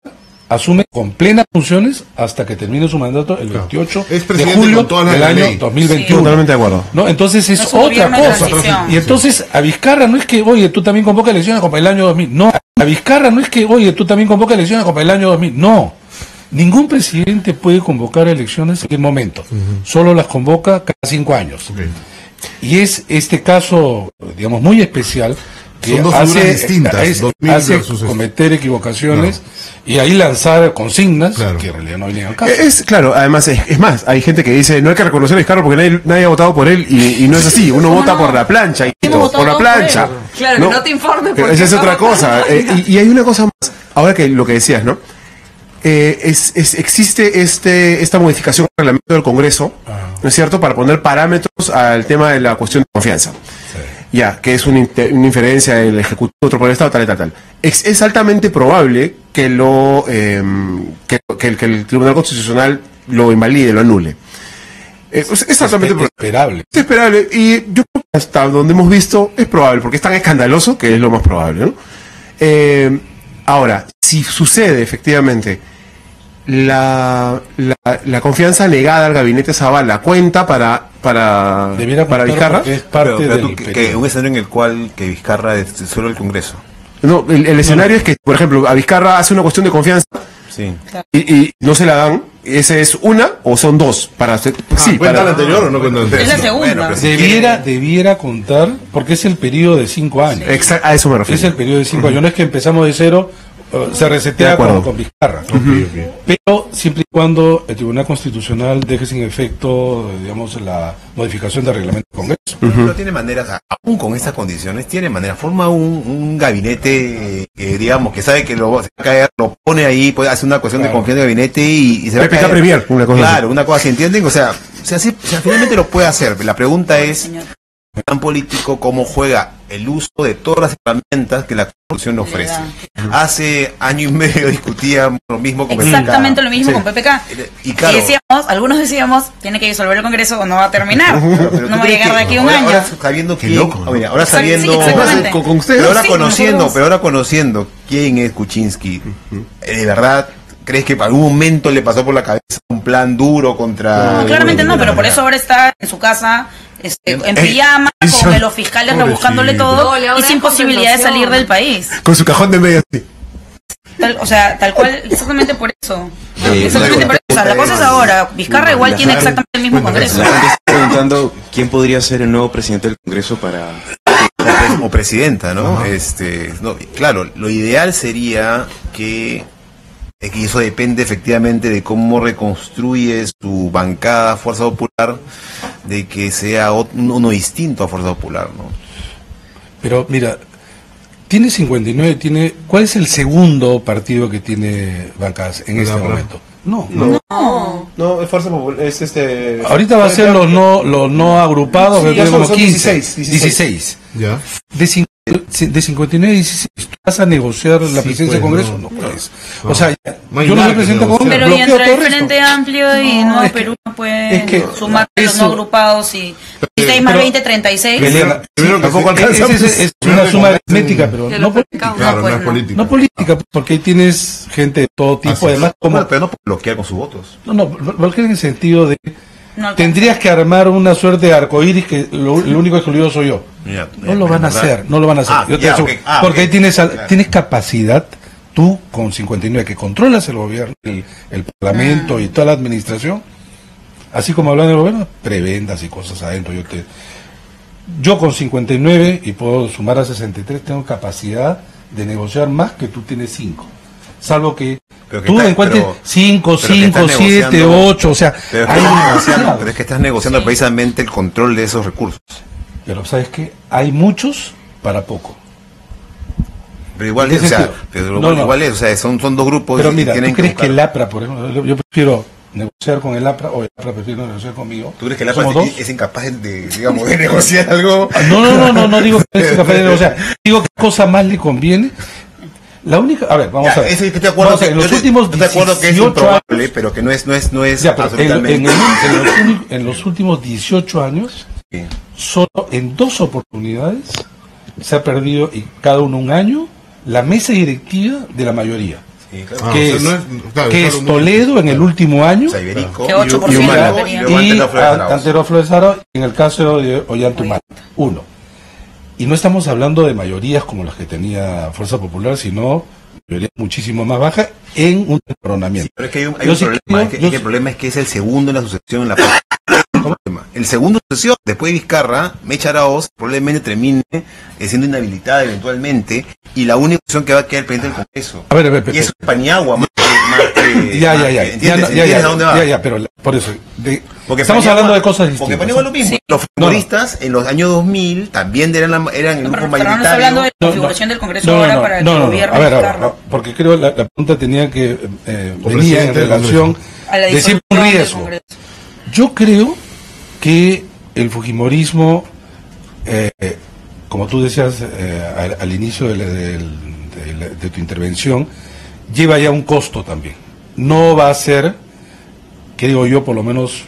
[SPEAKER 4] asume con plenas funciones hasta que termine su mandato el 28
[SPEAKER 1] Es
[SPEAKER 4] de
[SPEAKER 1] presidente
[SPEAKER 4] julio
[SPEAKER 1] con todas las
[SPEAKER 4] del
[SPEAKER 1] de la
[SPEAKER 4] año
[SPEAKER 1] ley.
[SPEAKER 4] 2021.
[SPEAKER 3] Totalmente de acuerdo.
[SPEAKER 4] ¿No? Entonces es
[SPEAKER 2] Es un
[SPEAKER 4] otra
[SPEAKER 2] gobierno de
[SPEAKER 4] cosa.
[SPEAKER 2] transición.
[SPEAKER 4] Y entonces a Vizcarra no es que, oye, tú también convoca elecciones como el año 2000. No, a Vizcarra no es que, oye, tú también convoca elecciones como el año 2000. No. Ningún presidente puede convocar elecciones en cualquier momento. Solo las convoca cada 5 años.
[SPEAKER 1] Ok.
[SPEAKER 4] Y es este caso, digamos, muy especial, que
[SPEAKER 1] Son dos figuras distintas, 2000
[SPEAKER 4] hace
[SPEAKER 1] versus este.
[SPEAKER 4] cometer equivocaciones y ahí lanzar consignas
[SPEAKER 1] Claro.
[SPEAKER 4] que en realidad no venían al caso.
[SPEAKER 3] Es claro, además es más, hay gente que dice no hay que reconocer a Vizcarra porque nadie ha votado por él y no es así, uno vota por la plancha y
[SPEAKER 2] Hemos votado
[SPEAKER 3] por la
[SPEAKER 2] todos
[SPEAKER 3] plancha.
[SPEAKER 2] por él.
[SPEAKER 5] Claro, que no te informes
[SPEAKER 3] Pero
[SPEAKER 5] porque
[SPEAKER 3] esa es
[SPEAKER 5] no
[SPEAKER 3] otra
[SPEAKER 5] votaron
[SPEAKER 3] cosa.
[SPEAKER 5] por él.
[SPEAKER 3] Y hay una cosa más, ahora que lo que decías, ¿no? Existe esta modificación del reglamento del Congreso, ¿no es cierto?, para poner parámetros al tema de la cuestión de confianza. Ya, que es una inferencia del Ejecutivo, otro por el Estado, tal. Es altamente probable que el Tribunal Constitucional lo invalide, lo anule. Es altamente probable.
[SPEAKER 4] Esperable.
[SPEAKER 3] Es esperable, y yo creo que hasta donde hemos visto es probable, porque es tan escandaloso que es lo más probable, ¿no? Ahora, si sucede efectivamente la confianza negada al gabinete Zavala cuenta para
[SPEAKER 4] Debiera contar
[SPEAKER 3] Vizcarra,
[SPEAKER 4] porque es parte
[SPEAKER 8] Pero
[SPEAKER 4] del
[SPEAKER 8] tú, que
[SPEAKER 4] periodo.
[SPEAKER 8] un escenario en el cual que Vizcarra es solo el Congreso.
[SPEAKER 3] no, el escenario es que, por ejemplo, a Vizcarra hace una cuestión de confianza
[SPEAKER 8] Sí.
[SPEAKER 3] y no se la dan. ¿Esa es una o son dos? Para hacer, sí,
[SPEAKER 1] ¿Cuenta
[SPEAKER 3] para,
[SPEAKER 1] la anterior o no cuenta la
[SPEAKER 2] Es la
[SPEAKER 1] anterior?
[SPEAKER 2] segunda.
[SPEAKER 8] Bueno, pero si
[SPEAKER 4] Debiera contar, porque es el periodo de 5 años.
[SPEAKER 3] a eso me
[SPEAKER 4] Es
[SPEAKER 3] refiero.
[SPEAKER 4] el periodo de 5 años. No es que empezamos de cero, se resetea con Vizcarra. Pero siempre y cuando el Tribunal Constitucional deje sin efecto, digamos, la modificación del reglamento del Congreso.
[SPEAKER 6] No tiene manera, aún con estas condiciones, tiene manera, forma un gabinete, digamos, que sabe que lo va a caer, lo pone ahí, puede hacer una cuestión de confianza de gabinete y se va a caer.
[SPEAKER 3] Premier, una cosa
[SPEAKER 6] claro,
[SPEAKER 3] así.
[SPEAKER 6] una cosa así, ¿entienden? O sea, finalmente lo puede hacer. La pregunta es, tan político, cómo juega el uso de todas las herramientas que la Constitución le ofrece. Hace año y medio discutíamos lo mismo con
[SPEAKER 2] exactamente lo mismo con PPK.
[SPEAKER 6] Y claro,
[SPEAKER 2] algunos decíamos, tiene que disolver el Congreso o no va a terminar.
[SPEAKER 6] pero
[SPEAKER 2] no va a llegar de aquí a un año.
[SPEAKER 6] Ahora sabiendo quién,
[SPEAKER 3] loco, ¿no?
[SPEAKER 6] ahora sabiendo,
[SPEAKER 3] con ustedes.
[SPEAKER 6] pero ahora conociendo quién es Kuczynski, de verdad. ¿Crees que en algún momento le pasó por la cabeza un plan duro contra...
[SPEAKER 2] No, claramente no, pero por eso ahora está en su casa, en pijama, con los fiscales rebuscándole todo, y sin posibilidad de salir del país.
[SPEAKER 3] Con su cajón de medio así.
[SPEAKER 2] Tal cual, exactamente por eso. Exactamente por eso. O sea, la cosa es ahora, Vizcarra igual tiene exactamente el mismo Congreso.
[SPEAKER 7] La gente está preguntando quién podría ser el nuevo presidente del Congreso para...
[SPEAKER 6] O presidenta, ¿no? No, claro, lo ideal sería que eso depende efectivamente de cómo reconstruye su bancada Fuerza Popular, de que sea uno distinto a Fuerza Popular, ¿no?
[SPEAKER 4] Pero mira, tiene 59, ¿cuál es el segundo partido que tiene bancadas en este momento?
[SPEAKER 3] No, es Fuerza Popular, es
[SPEAKER 4] Ahorita va a ser los no agrupados,
[SPEAKER 3] sí,
[SPEAKER 4] que tiene como
[SPEAKER 3] son
[SPEAKER 4] 15.
[SPEAKER 3] 16.
[SPEAKER 1] Ya.
[SPEAKER 4] De 59 a 16, ¿tú vas a negociar la presidencia del Congreso? No puedes. O sea,
[SPEAKER 1] No hay
[SPEAKER 4] yo no
[SPEAKER 1] nada
[SPEAKER 4] soy
[SPEAKER 1] que
[SPEAKER 4] presidente del Congreso,
[SPEAKER 2] Pero y
[SPEAKER 4] bloqueo
[SPEAKER 2] entre
[SPEAKER 4] todo
[SPEAKER 2] el
[SPEAKER 4] el
[SPEAKER 2] Frente
[SPEAKER 4] resto.
[SPEAKER 2] Amplio y Nuevo Perú no puede sumar los no agrupados y 16 más 20, 36.
[SPEAKER 4] Belén,
[SPEAKER 1] Primero tampoco alcanza.
[SPEAKER 4] es una suma aritmética, pero
[SPEAKER 5] Ya
[SPEAKER 4] no
[SPEAKER 5] lo
[SPEAKER 4] política.
[SPEAKER 1] Claro,
[SPEAKER 2] pues
[SPEAKER 1] no es
[SPEAKER 2] no.
[SPEAKER 1] política.
[SPEAKER 4] No política, porque ahí tienes gente de todo tipo,
[SPEAKER 1] Así es.
[SPEAKER 4] además como...
[SPEAKER 6] Pero no puede bloquear con sus votos.
[SPEAKER 4] No, bloquear en el sentido de...
[SPEAKER 2] No alcanza.
[SPEAKER 4] Tendrías que armar una suerte de arcoíris que lo único excluido soy yo. No lo van a hacer, no lo van a hacer. Yo te aseguro. Porque ahí tienes capacidad, tú con 59, que controlas el gobierno, el parlamento y toda la administración, así como hablan del gobierno, prebendas y cosas adentro. Yo con 59, y puedo sumar a 63, tengo capacidad de negociar más que tú tienes 5. Salvo que tú encuentres 5, 7, 8, o sea,
[SPEAKER 6] Pero es que estás negociando precisamente el control de esos recursos.
[SPEAKER 4] pero ¿sabes qué? Hay muchos para poco.
[SPEAKER 6] Pero igual
[SPEAKER 4] ¿En
[SPEAKER 6] es,
[SPEAKER 4] qué
[SPEAKER 6] o sea,
[SPEAKER 4] sentido?
[SPEAKER 6] pero
[SPEAKER 4] No,
[SPEAKER 6] igual es, o sea, son dos grupos
[SPEAKER 4] Pero
[SPEAKER 6] y
[SPEAKER 4] mira,
[SPEAKER 6] tienen
[SPEAKER 4] ¿tú crees que
[SPEAKER 6] buscar-
[SPEAKER 4] el APRA, por ejemplo, yo prefiero negociar con el APRA o el APRA prefiere negociar conmigo?
[SPEAKER 6] ¿Tú crees que la
[SPEAKER 4] ¿Somos
[SPEAKER 6] APRA
[SPEAKER 4] dos?
[SPEAKER 6] es incapaz digamos, de negociar algo?
[SPEAKER 4] No digo que es capaz de negociar. Digo qué cosa más le conviene. La única, a ver, vamos a ver.
[SPEAKER 6] Eso es que te acuerdo
[SPEAKER 4] Vamos a ver,
[SPEAKER 6] que,
[SPEAKER 4] en los
[SPEAKER 6] yo
[SPEAKER 4] últimos
[SPEAKER 6] te acuerdo que es
[SPEAKER 4] 18
[SPEAKER 6] improbable,
[SPEAKER 4] años,
[SPEAKER 6] pero que no es
[SPEAKER 4] ya, pero
[SPEAKER 6] absolutamente.
[SPEAKER 4] en los últimos 18 años,
[SPEAKER 6] Sí.
[SPEAKER 4] solo en 2 oportunidades se ha perdido, y cada uno un año, la mesa directiva de la mayoría.
[SPEAKER 6] Sí, claro.
[SPEAKER 4] que
[SPEAKER 1] o sea,
[SPEAKER 4] es,
[SPEAKER 1] no es- claro,
[SPEAKER 4] que
[SPEAKER 1] claro,
[SPEAKER 4] es
[SPEAKER 1] no-
[SPEAKER 4] Toledo en el último año,
[SPEAKER 6] O sea, Iberico
[SPEAKER 2] Que 8%
[SPEAKER 6] y Humala,
[SPEAKER 2] perdió.
[SPEAKER 6] y luego Antero Flores Arauz.
[SPEAKER 4] Antero Flores Arauz, en el caso de Ollantumala, 1. Y no estamos hablando de mayorías como las que tenía Fuerza Popular, sino mayorías muchísimo más bajas en un coronamiento.
[SPEAKER 6] Pero es que hay un
[SPEAKER 4] Yo sí
[SPEAKER 6] problema,
[SPEAKER 4] creo-
[SPEAKER 6] es que
[SPEAKER 4] yo
[SPEAKER 6] el problema es que es el segundo en la sucesión en la el segundo sucesión, después de Vizcarra, Mecha Araoz probablemente termine siendo inhabilitada eventualmente, y la única opción que va a quedar pendiente del Congreso.
[SPEAKER 4] A ver,
[SPEAKER 6] Y eso es Paniagua, más que
[SPEAKER 4] Ya,
[SPEAKER 6] ¿entiendes a dónde va?
[SPEAKER 4] ya, pero por eso,
[SPEAKER 6] Porque
[SPEAKER 4] estamos
[SPEAKER 6] Paniagua-
[SPEAKER 4] hablando de cosas distintas.
[SPEAKER 6] Porque Paniagua es lo mismo.
[SPEAKER 2] Sí.
[SPEAKER 6] Los futbolistas en los años 2000 también eran el grupo
[SPEAKER 2] Pero no estamos
[SPEAKER 6] mayoritario.
[SPEAKER 2] hablando de la configuración del Congreso ahora para el gobierno
[SPEAKER 4] a ver,
[SPEAKER 2] Vizcarra.
[SPEAKER 4] porque creo la pregunta tenía que venía en
[SPEAKER 1] presidente del
[SPEAKER 4] relación
[SPEAKER 2] A la
[SPEAKER 4] de siempre un
[SPEAKER 2] disolución del
[SPEAKER 4] riesgo.
[SPEAKER 2] Congreso.
[SPEAKER 4] Yo creo que el fujimorismo, como tú decías al inicio de tu intervención, lleva ya un costo también. No va a ser, que digo yo, por lo menos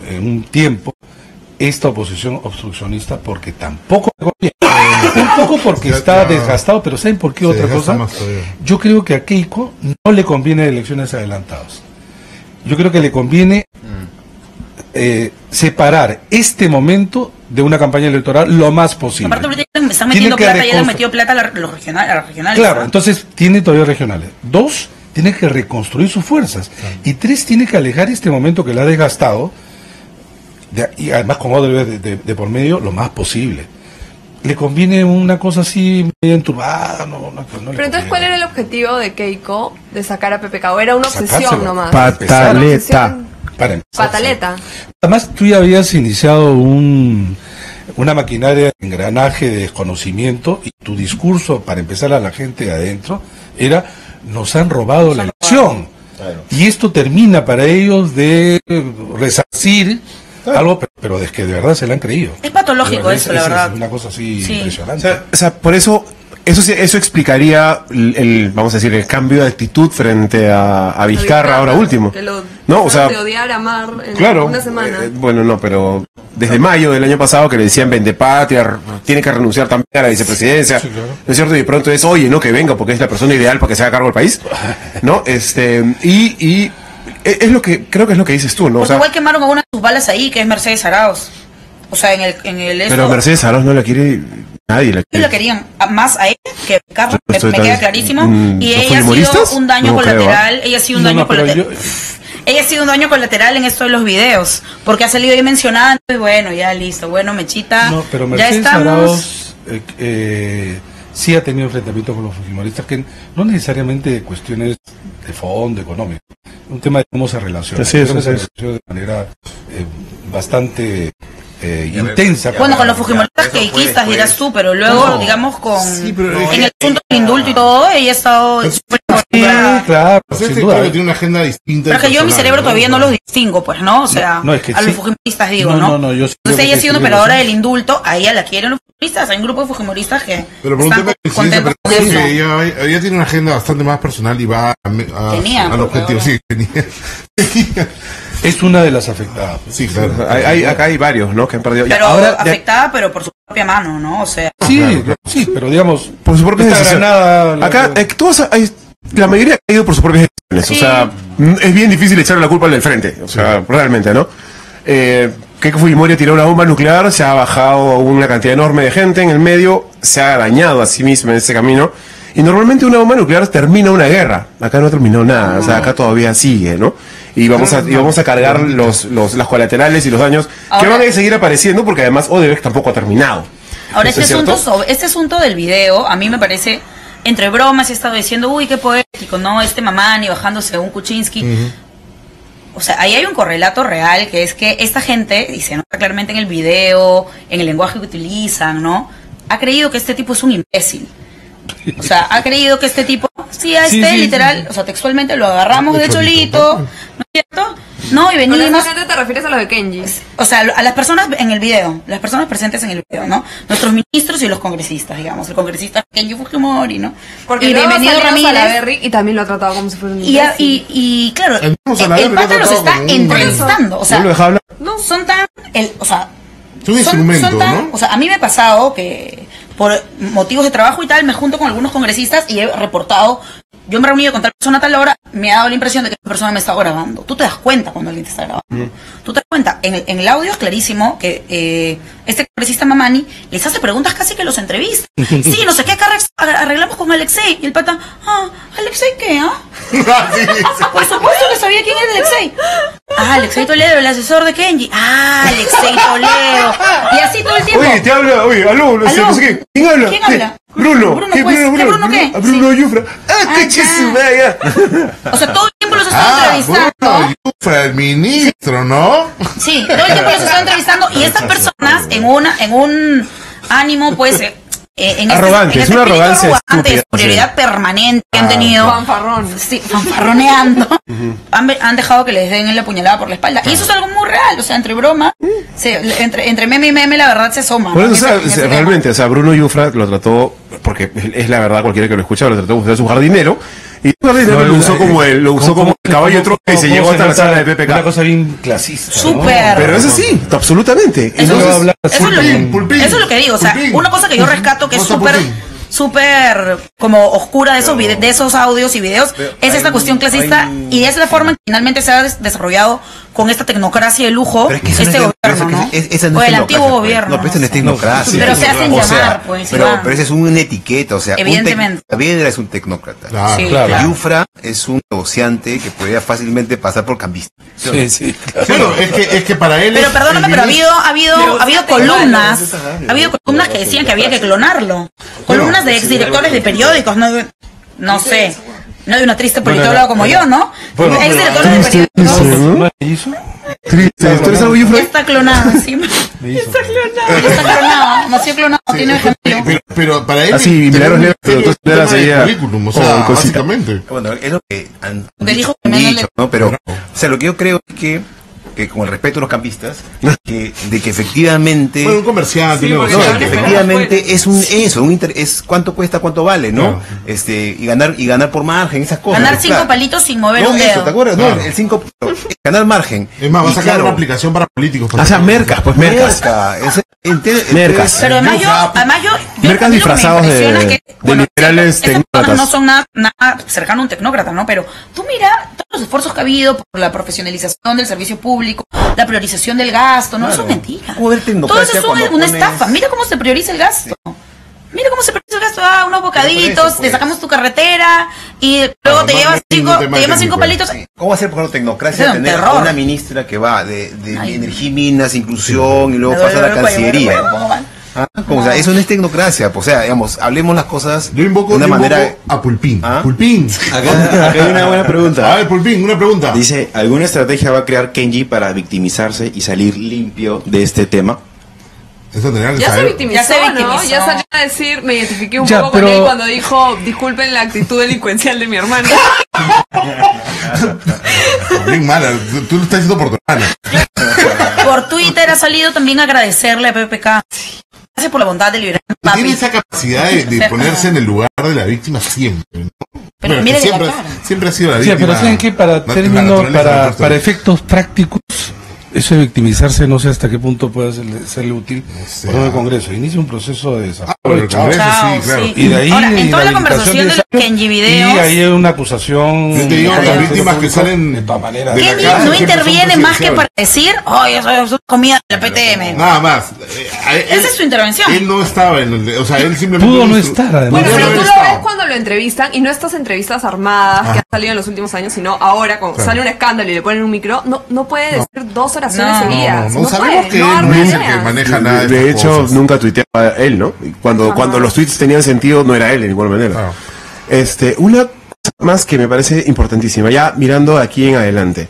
[SPEAKER 4] en un tiempo, esta oposición obstruccionista, porque tampoco le conviene. Un poco porque
[SPEAKER 1] Ya
[SPEAKER 4] está
[SPEAKER 1] está-
[SPEAKER 4] desgastado, pero ¿saben por qué
[SPEAKER 1] se
[SPEAKER 4] otra
[SPEAKER 1] desgasta
[SPEAKER 4] cosa?
[SPEAKER 1] más todavía.
[SPEAKER 4] Yo creo que a Keiko no le conviene elecciones adelantadas. Yo creo que le conviene separar este momento de una campaña electoral lo más posible.
[SPEAKER 2] Aparte ahorita me están
[SPEAKER 4] Tiene
[SPEAKER 2] metiendo
[SPEAKER 4] que
[SPEAKER 2] plata, ya le han
[SPEAKER 4] reconstru-
[SPEAKER 2] metido plata a los regionales.
[SPEAKER 4] Claro, entonces tiene todavía regionales. 2, tiene que reconstruir sus fuerzas. Y 3, tiene que alejar este momento que le ha desgastado, y además con ODB de por medio, lo más posible. le conviene una cosa así medio enturbada, no le
[SPEAKER 5] Pero entonces,
[SPEAKER 4] conviene.
[SPEAKER 5] ¿cuál era el objetivo de Keiko de sacar a Pepe Cao? Era una obsesión
[SPEAKER 4] Sacárselo.
[SPEAKER 5] nomás.
[SPEAKER 3] Pataleta.
[SPEAKER 5] Una obsesión.
[SPEAKER 4] Para empezar,
[SPEAKER 5] Pataleta.
[SPEAKER 4] Además, tú ya habías iniciado una maquinaria de engranaje de desconocimiento y tu discurso, para empezar a la gente de adentro, era: nos han robado la elección. Y esto termina para ellos de resarcir algo, pero es que de verdad se la han creído.
[SPEAKER 2] Es patológico eso, la verdad.
[SPEAKER 4] Es una cosa así
[SPEAKER 2] Sí.
[SPEAKER 4] impresionante.
[SPEAKER 3] O sea, por eso explicaría vamos a decir, el cambio de actitud frente a Vizcarra ahora último.
[SPEAKER 5] Que lo
[SPEAKER 3] No, o sea,
[SPEAKER 5] de odiar a Mar en
[SPEAKER 3] claro,
[SPEAKER 5] una semana.
[SPEAKER 3] bueno, no, pero desde mayo del año pasado que le decían vende patria, tiene que renunciar también a la vicepresidencia,
[SPEAKER 4] Sí, claro.
[SPEAKER 3] ¿no es cierto? Y de pronto es, oye, no, que venga porque es la persona ideal para que se haga cargo del país, ¿no? Y es lo que, creo que es lo que dices tú, ¿no? O
[SPEAKER 2] Porque
[SPEAKER 3] sea,
[SPEAKER 2] igual quemaron a una de sus balas ahí, que es Mercedes Arauz. O sea, en el
[SPEAKER 3] pero Mercedes Arauz no la quiere nadie.
[SPEAKER 2] Ellos la querían más a él que a Carlos,
[SPEAKER 3] Pues,
[SPEAKER 2] me queda
[SPEAKER 3] entonces,
[SPEAKER 2] clarísimo. Y
[SPEAKER 3] ¿los
[SPEAKER 2] ella ha sido
[SPEAKER 3] fujimoristas?
[SPEAKER 2] un daño
[SPEAKER 3] No creo,
[SPEAKER 2] colateral. Ella ha sido un
[SPEAKER 4] No,
[SPEAKER 2] daño
[SPEAKER 4] no, pero
[SPEAKER 2] colateral. Ella ha sido un daño colateral en esto de los videos, porque ha salido ahí mencionada. Entonces, bueno, ya listo. Bueno, Mechita,
[SPEAKER 4] No, pero
[SPEAKER 2] ya
[SPEAKER 4] Mercedes
[SPEAKER 2] estamos.
[SPEAKER 4] Arauz sí ha tenido enfrentamientos con los fujimoristas, que no necesariamente de cuestiones de fondo económico, un tema de cómo se relaciona.
[SPEAKER 3] Así es,
[SPEAKER 4] Creo que se
[SPEAKER 3] así es.
[SPEAKER 4] relaciona de manera bastante intensa.
[SPEAKER 2] Bueno, con los
[SPEAKER 8] Ya,
[SPEAKER 2] fujimoristas
[SPEAKER 8] eso fue
[SPEAKER 2] keikistas
[SPEAKER 8] después.
[SPEAKER 2] dirás tú, pero luego,
[SPEAKER 8] No.
[SPEAKER 2] digamos, con
[SPEAKER 1] Sí, pero es
[SPEAKER 2] en
[SPEAKER 1] que
[SPEAKER 2] el asunto del indulto y todo, ella ha estado súper
[SPEAKER 4] Sí,
[SPEAKER 2] involucrada.
[SPEAKER 4] claro,
[SPEAKER 1] Pues
[SPEAKER 4] sin
[SPEAKER 1] este
[SPEAKER 4] duda.
[SPEAKER 1] creo que tiene una agenda distinta.
[SPEAKER 2] Pero es que yo en mi
[SPEAKER 1] personal,
[SPEAKER 2] cerebro todavía no los
[SPEAKER 1] O sea,
[SPEAKER 2] distingo, pues, ¿no? O sea,
[SPEAKER 4] No, es que
[SPEAKER 2] a los
[SPEAKER 4] sí.
[SPEAKER 2] fujimoristas digo,
[SPEAKER 4] No,
[SPEAKER 2] ¿no?
[SPEAKER 4] no, yo sí creo
[SPEAKER 2] Entonces
[SPEAKER 4] que
[SPEAKER 2] ella
[SPEAKER 4] sí
[SPEAKER 2] siendo
[SPEAKER 4] tiene
[SPEAKER 2] operadora
[SPEAKER 4] razón.
[SPEAKER 2] del indulto, a ella la quieren los fujimoristas. Hay un grupo de fujimoristas que
[SPEAKER 1] Pero por un
[SPEAKER 2] están
[SPEAKER 1] tema de presidencia,
[SPEAKER 2] contentos
[SPEAKER 1] pero
[SPEAKER 2] con
[SPEAKER 1] creo
[SPEAKER 2] eso.
[SPEAKER 1] que ella tiene una agenda bastante más personal y va
[SPEAKER 2] Tenía,
[SPEAKER 1] al
[SPEAKER 2] porque
[SPEAKER 1] objetivo.
[SPEAKER 2] ahora-
[SPEAKER 1] Sí, tenía.
[SPEAKER 4] Es una de las afectadas.
[SPEAKER 1] Sí, claro.
[SPEAKER 3] acá hay varios, ¿no? Que han perdido. Ya,
[SPEAKER 2] Pero
[SPEAKER 3] ahora, ya-
[SPEAKER 2] afectada, pero por su propia mano, ¿no? O sea,
[SPEAKER 4] Sí, sí, pero digamos,
[SPEAKER 3] por su propia
[SPEAKER 4] esta
[SPEAKER 3] decisión.
[SPEAKER 4] Granada,
[SPEAKER 3] Acá, la mayoría ha caído por sus propias decisiones.
[SPEAKER 2] Sí.
[SPEAKER 3] O sea, es bien difícil echarle la culpa al del frente. O sea, realmente, ¿no? Keiko Fujimori tiró una bomba nuclear, se ha bajado una cantidad enorme de gente en el medio, se ha dañado a sí misma en ese camino. Y normalmente una bomba nuclear termina una guerra. Acá no terminó nada, o sea, acá todavía sigue, ¿no? Y vamos a cargar las colaterales y los daños que
[SPEAKER 2] Ahora-
[SPEAKER 3] van a seguir apareciendo porque además Odebrecht tampoco ha terminado.
[SPEAKER 2] ahora
[SPEAKER 3] ¿Eso
[SPEAKER 2] este
[SPEAKER 3] es cierto?
[SPEAKER 2] asunto del video, a mí me parece, entre bromas he estado diciendo, uy, qué poético, ¿no? Este Mamani bajándose a un Kuczynski. O sea, ahí hay un correlato real, que es que esta gente, y se nota claramente en el video, en el lenguaje que utilizan, ¿no? Ha creído que este tipo es un imbécil. O sea, ha creído que este tipo, sí, a
[SPEAKER 4] Sí,
[SPEAKER 2] este
[SPEAKER 4] sí,
[SPEAKER 2] literal, o sea, textualmente lo agarramos de cholito, ¿no es cierto? No, y
[SPEAKER 5] Con
[SPEAKER 2] venimos...
[SPEAKER 5] esa gente te refieres a los de Kenji.
[SPEAKER 2] O sea, a las personas en el video, las personas presentes en el video, ¿no? Nuestros ministros y los congresistas, digamos. El congresista Kenji Fujimori, ¿no?
[SPEAKER 5] Porque
[SPEAKER 2] y
[SPEAKER 5] luego
[SPEAKER 2] bienvenido
[SPEAKER 5] salió
[SPEAKER 2] Ramírez.
[SPEAKER 5] Salaverry y también lo ha tratado como si fuera un
[SPEAKER 2] Y,
[SPEAKER 5] imbécil.
[SPEAKER 2] y claro,
[SPEAKER 1] El mismo
[SPEAKER 2] el
[SPEAKER 1] Salaverry lo ha
[SPEAKER 2] pata los
[SPEAKER 1] tratado
[SPEAKER 2] está
[SPEAKER 1] como un
[SPEAKER 2] entrevistando. O sea,
[SPEAKER 3] ¿No lo deja hablar?
[SPEAKER 2] no son tan... o sea,
[SPEAKER 1] Es un instrumento, ¿no?
[SPEAKER 2] O sea, a mí me ha pasado que por motivos de trabajo y tal, me junto con algunos congresistas y he reportado, yo me he reunido con tal persona a tal hora, me ha dado la impresión de que esa persona me está grabando. Tú te das cuenta cuando alguien te está grabando. Tú te das cuenta. En el audio es clarísimo que este congresista Mamani les hace preguntas casi que los entrevista. Sí, no sé qué, acá arreglamos con Alexei. Y el pata, ¿Alexei qué, Por supuesto que sabía quién era Alexei. Alexei Toledo, el asesor de Kenji. Alexei Toledo. Y así todo el tiempo.
[SPEAKER 3] Oye, te habla, aló, no sé,
[SPEAKER 2] Aló.
[SPEAKER 3] no sé qué. ¿Quién habla?
[SPEAKER 2] ¿Quién habla?
[SPEAKER 3] Bruno.
[SPEAKER 2] Bruno,
[SPEAKER 3] ¿Qué
[SPEAKER 2] pues,
[SPEAKER 3] Bruno?
[SPEAKER 2] ¿qué Bruno qué?
[SPEAKER 3] Bruno Yufra.
[SPEAKER 2] Ah,
[SPEAKER 3] ¡Qué
[SPEAKER 2] ya.
[SPEAKER 3] chisumaya!
[SPEAKER 2] O sea, todo el tiempo los estaba entrevistando.
[SPEAKER 1] Bruno Yufra, el ministro, ¿no?
[SPEAKER 2] Sí, todo el tiempo los estaba entrevistando y estas personas en un ánimo, pues, en
[SPEAKER 3] Arrogante, es una
[SPEAKER 2] espíritu
[SPEAKER 3] arrogancia
[SPEAKER 2] arrogante, de
[SPEAKER 3] estúpida,
[SPEAKER 2] superioridad permanente que han tenido.
[SPEAKER 5] Fanfarrón.
[SPEAKER 2] Sí, fanfarroneando. Han dejado que les den la puñalada por la espalda. Y eso es algo muy real, o sea, entre broma, entre meme y meme la verdad se asoma.
[SPEAKER 3] Por
[SPEAKER 2] ¿no?
[SPEAKER 3] eso,
[SPEAKER 2] En ese tema.
[SPEAKER 3] realmente, o sea, Bruno Yufra lo trató, porque es la verdad, cualquiera que lo escucha, lo trató de su jardinero, y su jardinero lo usó como el caballo de Troya y se llegó hasta la sala de
[SPEAKER 4] Una
[SPEAKER 3] PPK.
[SPEAKER 4] cosa bien clasista. ¿no?
[SPEAKER 2] Súper.
[SPEAKER 3] Pero es así, absolutamente.
[SPEAKER 2] Eso,
[SPEAKER 4] no va a hablar
[SPEAKER 2] eso es lo
[SPEAKER 1] Pulpín,
[SPEAKER 2] que,
[SPEAKER 1] pulpín,
[SPEAKER 2] eso es lo que digo, o sea,
[SPEAKER 1] pulpín.
[SPEAKER 2] una cosa que yo rescato que es
[SPEAKER 1] Cosa
[SPEAKER 2] súper
[SPEAKER 1] pulpín.
[SPEAKER 2] súper como oscura de esos audios y videos es esta cuestión clasista y es la forma en que finalmente se ha desarrollado con esta tecnocracia de lujo
[SPEAKER 6] Pero es que eso
[SPEAKER 2] este
[SPEAKER 6] no es,
[SPEAKER 2] gobierno, ¿no?
[SPEAKER 6] esa no
[SPEAKER 2] O
[SPEAKER 6] es
[SPEAKER 2] el
[SPEAKER 6] tecnocracia,
[SPEAKER 2] antiguo
[SPEAKER 6] pues.
[SPEAKER 2] gobierno.
[SPEAKER 6] No, pero eso no es
[SPEAKER 2] sé.
[SPEAKER 6] tecnocracia.
[SPEAKER 2] Pero se hacen
[SPEAKER 6] O sea,
[SPEAKER 2] llamar, pues,
[SPEAKER 6] pero
[SPEAKER 2] Iván.
[SPEAKER 6] esa es una etiqueta, o sea,
[SPEAKER 2] Evidentemente.
[SPEAKER 6] Saavedra es un tecnócrata.
[SPEAKER 1] Claro.
[SPEAKER 2] Sí,
[SPEAKER 4] Claro.
[SPEAKER 2] claro.
[SPEAKER 6] Yufra es un negociante que podría fácilmente pasar por cambista.
[SPEAKER 4] Sí, claro.
[SPEAKER 1] Claro, es que para él.
[SPEAKER 2] Pero
[SPEAKER 1] es-
[SPEAKER 2] perdóname,
[SPEAKER 1] el
[SPEAKER 2] pero ha
[SPEAKER 1] ministro-
[SPEAKER 2] habido columnas, ha habido columnas que decían que había que clonarlo. Columnas de exdirectores de periódicos, no sé, no de una triste politóloga como yo, ¿no?
[SPEAKER 4] Bueno,
[SPEAKER 2] Exdirectores de periódicos.
[SPEAKER 4] ¿No es mellizo?
[SPEAKER 3] Triste. ¿Tú eres algo,
[SPEAKER 2] Ya
[SPEAKER 3] Yufra?
[SPEAKER 2] está clonado encima.
[SPEAKER 4] Mellizo.
[SPEAKER 2] Ya está clonado, nació clonado, tiene ejemplo.
[SPEAKER 1] Pero para él.
[SPEAKER 3] Ah, sí,
[SPEAKER 1] tener
[SPEAKER 3] Milagros
[SPEAKER 1] un
[SPEAKER 3] Negros, pero
[SPEAKER 1] ministerio
[SPEAKER 3] tú eras
[SPEAKER 1] es un tema de
[SPEAKER 3] ella.
[SPEAKER 1] currículum, o sea,
[SPEAKER 3] Oh, cosita.
[SPEAKER 1] básicamente.
[SPEAKER 6] Bueno, es lo que han
[SPEAKER 2] Que dijo que
[SPEAKER 6] han
[SPEAKER 2] menos
[SPEAKER 6] dicho, ¿no? Pero, o sea, lo que yo creo es que con el respeto a los campistas, de que efectivamente...
[SPEAKER 1] Bueno, un comerciante,
[SPEAKER 5] Sí,
[SPEAKER 1] un
[SPEAKER 5] porque
[SPEAKER 6] No,
[SPEAKER 1] negociante,
[SPEAKER 6] que
[SPEAKER 5] claro,
[SPEAKER 1] ¿no?
[SPEAKER 6] efectivamente es es cuánto cuesta, cuánto vale, ¿no?
[SPEAKER 1] Claro.
[SPEAKER 6] Y ganar por margen, esas cosas.
[SPEAKER 2] Ganar 5
[SPEAKER 6] claro.
[SPEAKER 2] palitos sin mover
[SPEAKER 6] No,
[SPEAKER 2] un
[SPEAKER 6] eso,
[SPEAKER 2] dedo.
[SPEAKER 6] ¿te acuerdas?
[SPEAKER 1] Claro.
[SPEAKER 6] No, el 5, ganar margen.
[SPEAKER 1] Es más, va a
[SPEAKER 6] Y
[SPEAKER 1] sacar
[SPEAKER 6] claro,
[SPEAKER 1] una aplicación para políticos.
[SPEAKER 3] O sea, mercas, pues mercas.
[SPEAKER 6] ¿entiendes?
[SPEAKER 3] Mercas.
[SPEAKER 2] Pero además yo
[SPEAKER 3] Mercas
[SPEAKER 2] a mí lo que me
[SPEAKER 3] disfrazados
[SPEAKER 2] impresiona es que,
[SPEAKER 3] de literales
[SPEAKER 2] esas cosas
[SPEAKER 3] tecnócratas.
[SPEAKER 2] no son nada cercano a un tecnócrata, ¿no? Pero tú mira todos los esfuerzos que ha habido por la profesionalización del servicio público, la priorización del gasto, ¿no? Eso es mentira.
[SPEAKER 6] ¿Cómo ver
[SPEAKER 2] Todo
[SPEAKER 6] tecnocracia
[SPEAKER 2] eso es
[SPEAKER 6] cuando
[SPEAKER 2] una
[SPEAKER 6] pones-
[SPEAKER 2] estafa. Mira cómo se prioriza el gasto. Mira cómo se prioriza el gasto. Ah, unos bocaditos,
[SPEAKER 6] eso, pues.
[SPEAKER 2] te sacamos tu carretera y luego
[SPEAKER 1] No,
[SPEAKER 2] te
[SPEAKER 1] no,
[SPEAKER 2] llevas
[SPEAKER 1] no es ningún tema
[SPEAKER 2] cinco
[SPEAKER 1] técnico.
[SPEAKER 2] palitos.
[SPEAKER 6] Sí. ¿Cómo hacer por la tecnocracia
[SPEAKER 2] Es un
[SPEAKER 6] tener a
[SPEAKER 2] terror.
[SPEAKER 6] una ministra que va de
[SPEAKER 2] Ay.
[SPEAKER 6] energía y minas, inclusión, y luego
[SPEAKER 2] Me
[SPEAKER 6] pasa a la
[SPEAKER 2] duele el cuello,
[SPEAKER 6] cancillería?
[SPEAKER 2] ¿cómo van?
[SPEAKER 6] Ah, como, o sea, eso no es tecnocracia, pues, o sea, digamos, hablemos las cosas
[SPEAKER 1] Yo invoco,
[SPEAKER 6] de una
[SPEAKER 1] yo invoco
[SPEAKER 6] manera...
[SPEAKER 1] a Pulpín.
[SPEAKER 6] ¿Ah?
[SPEAKER 1] Pulpín.
[SPEAKER 7] Acá hay una buena
[SPEAKER 1] A
[SPEAKER 7] pregunta.
[SPEAKER 1] ver, Pulpín, una pregunta.
[SPEAKER 7] Dice, ¿alguna estrategia va a crear Kenji para victimizarse y salir limpio de este tema?
[SPEAKER 1] Eso tendría que
[SPEAKER 5] Ya se
[SPEAKER 1] saber.
[SPEAKER 5] victimizó,
[SPEAKER 2] Ya se
[SPEAKER 5] ¿no?
[SPEAKER 2] victimizó.
[SPEAKER 5] Ya salió a decir, me identifiqué un
[SPEAKER 4] Ya,
[SPEAKER 5] poco con
[SPEAKER 4] pero-
[SPEAKER 5] él cuando dijo, disculpen la actitud delincuencial de mi hermano.
[SPEAKER 1] Pulpín, mala. Tú lo estás diciendo por tu hermana.
[SPEAKER 2] Por Twitter ha salido también agradecerle a PPK. Gracias por la bondad de liberar a
[SPEAKER 1] Tiene
[SPEAKER 2] papi.
[SPEAKER 1] esa capacidad de ponerse en el lugar de la víctima siempre. ¿no?
[SPEAKER 2] Pero
[SPEAKER 1] Bueno,
[SPEAKER 2] mire
[SPEAKER 1] que
[SPEAKER 2] de la
[SPEAKER 1] siempre,
[SPEAKER 2] cara.
[SPEAKER 1] siempre ha sido la
[SPEAKER 4] Sí,
[SPEAKER 1] víctima.
[SPEAKER 4] pero ¿saben qué? Para
[SPEAKER 1] la
[SPEAKER 4] términos,
[SPEAKER 1] naturaleza de la persona.
[SPEAKER 4] para efectos prácticos, eso de victimizarse, no sé hasta qué punto puede serle útil
[SPEAKER 1] sé.
[SPEAKER 4] por el Congreso. Inicia un proceso de
[SPEAKER 1] Ah, por el
[SPEAKER 4] desarrollo.
[SPEAKER 1] Congreso,
[SPEAKER 2] Chao,
[SPEAKER 1] sí, claro.
[SPEAKER 2] sí.
[SPEAKER 4] Y de ahí
[SPEAKER 2] Ahora, en toda la
[SPEAKER 4] habilitación
[SPEAKER 2] conversación de los
[SPEAKER 4] 10 años,
[SPEAKER 2] Kenji
[SPEAKER 4] y
[SPEAKER 2] videos,
[SPEAKER 4] ahí hay una acusación.
[SPEAKER 1] Yo te digo,
[SPEAKER 2] las
[SPEAKER 1] víctimas que salen
[SPEAKER 4] de todas maneras.
[SPEAKER 1] de la
[SPEAKER 2] Kenji
[SPEAKER 1] cárcel
[SPEAKER 2] no
[SPEAKER 1] siempre son
[SPEAKER 2] interviene más que
[SPEAKER 1] presidenciales.
[SPEAKER 2] para decir, oye, eso es comida de la PTM.
[SPEAKER 1] Nada más.
[SPEAKER 2] Esa es su intervención.
[SPEAKER 1] Él no estaba en el. O sea, él simplemente.
[SPEAKER 4] Pudo no estar, además.
[SPEAKER 5] Bueno,
[SPEAKER 1] Pudo
[SPEAKER 5] pero
[SPEAKER 1] no
[SPEAKER 5] tú
[SPEAKER 1] haber
[SPEAKER 5] lo ves
[SPEAKER 1] estado.
[SPEAKER 5] cuando lo entrevistan y no estas entrevistas armadas que han salido en los últimos años, sino ahora cuando
[SPEAKER 1] Claro.
[SPEAKER 5] sale un escándalo y le ponen un micro, no puede decir 2 oraciones
[SPEAKER 2] No,
[SPEAKER 5] seguidas.
[SPEAKER 1] No, sabemos
[SPEAKER 5] puede,
[SPEAKER 1] que
[SPEAKER 5] no
[SPEAKER 1] él no
[SPEAKER 5] arma
[SPEAKER 1] es el que
[SPEAKER 5] ideas.
[SPEAKER 1] maneja nada de
[SPEAKER 3] De
[SPEAKER 1] estas
[SPEAKER 3] hecho,
[SPEAKER 1] cosas.
[SPEAKER 3] nunca tuiteaba él, ¿no? Y cuando los tweets tenían sentido, no era él de ninguna manera.
[SPEAKER 1] Claro.
[SPEAKER 3] Una cosa más que me parece importantísima, ya mirando de aquí en adelante.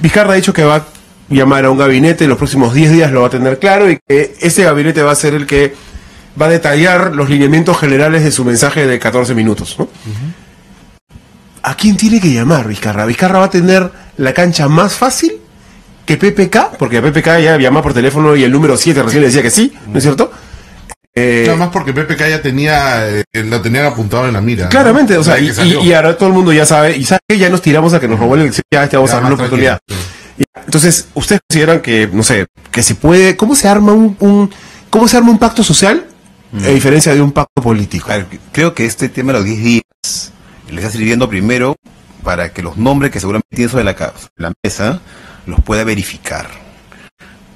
[SPEAKER 3] Vizcarra ha dicho que va a llamar a un gabinete, en los próximos 10 días lo va a tener claro, y que ese gabinete va a ser el que va a detallar los lineamientos generales de su mensaje de 14 minutos, ¿no? ¿A quién tiene que llamar Vizcarra? Vizcarra va a tener la cancha más fácil que PPK, porque a PPK ya llama por teléfono y el número 7 recién le decía que sí, ¿no es cierto?
[SPEAKER 1] Nada más porque PPK ya tenía. Lo tenían apuntado en la mira. ¿no?
[SPEAKER 3] Claramente, o sea,
[SPEAKER 1] Desde que salió.
[SPEAKER 3] y ahora todo el mundo ya sabe, y sabe que ya nos tiramos a que nos robó la elección, ya vamos
[SPEAKER 1] Ya,
[SPEAKER 3] a dar una
[SPEAKER 1] más
[SPEAKER 3] oportunidad.
[SPEAKER 1] tranquilo,
[SPEAKER 3] Ya, entonces, ¿ustedes consideran que, no sé, que se puede, cómo se arma cómo se arma un pacto social a diferencia de un pacto político?
[SPEAKER 6] A ver, creo que este tema de los 10 días le está sirviendo primero para que los nombres que seguramente tiene sobre la mesa los pueda verificar.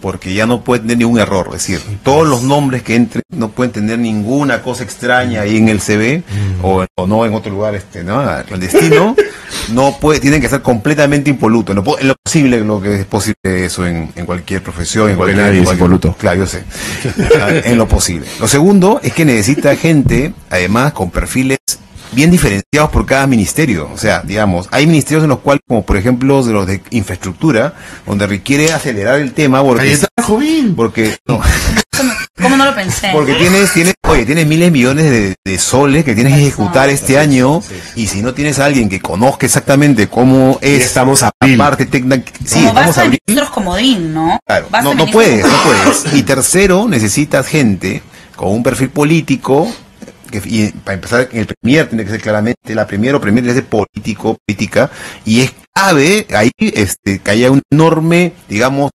[SPEAKER 6] Porque ya no puede tener ningún error. Es decir, todos los nombres que entren no pueden tener ninguna cosa extraña ahí en el CV o no en otro lugar ¿no? clandestino. No puede, tienen que ser completamente impolutos. En lo posible, lo que es posible eso en cualquier profesión, en
[SPEAKER 3] Porque
[SPEAKER 6] cualquier,
[SPEAKER 3] nadie es
[SPEAKER 6] cualquier-
[SPEAKER 3] impoluto.
[SPEAKER 6] Claro, yo sé. En lo posible. Lo segundo es que necesita gente, además, con perfiles bien diferenciados por cada ministerio. O sea, digamos, hay ministerios en los cuales, como por ejemplo de los de infraestructura, donde requiere acelerar el tema porque
[SPEAKER 1] Cayetano Jovín.
[SPEAKER 2] ¿Cómo no lo pensé?
[SPEAKER 6] porque tienes miles de millones de soles que tienes que ejecutar este año, y si no tienes a alguien que conozca exactamente cómo es
[SPEAKER 3] estamos a
[SPEAKER 6] la
[SPEAKER 3] abril.
[SPEAKER 6] parte técnica, sí,
[SPEAKER 2] Como
[SPEAKER 6] estamos
[SPEAKER 2] base
[SPEAKER 6] a
[SPEAKER 2] de
[SPEAKER 6] abril.
[SPEAKER 2] ministros comodín, ¿no?
[SPEAKER 6] Claro,
[SPEAKER 2] Base de
[SPEAKER 6] no
[SPEAKER 2] ministros
[SPEAKER 6] puedes.
[SPEAKER 2] comodín.
[SPEAKER 6] Y tercero, necesitas gente con un perfil político, y para empezar, el premier tiene que ser claramente, la premier tiene que ser política, y es
[SPEAKER 8] clave ahí que haya un enorme, digamos,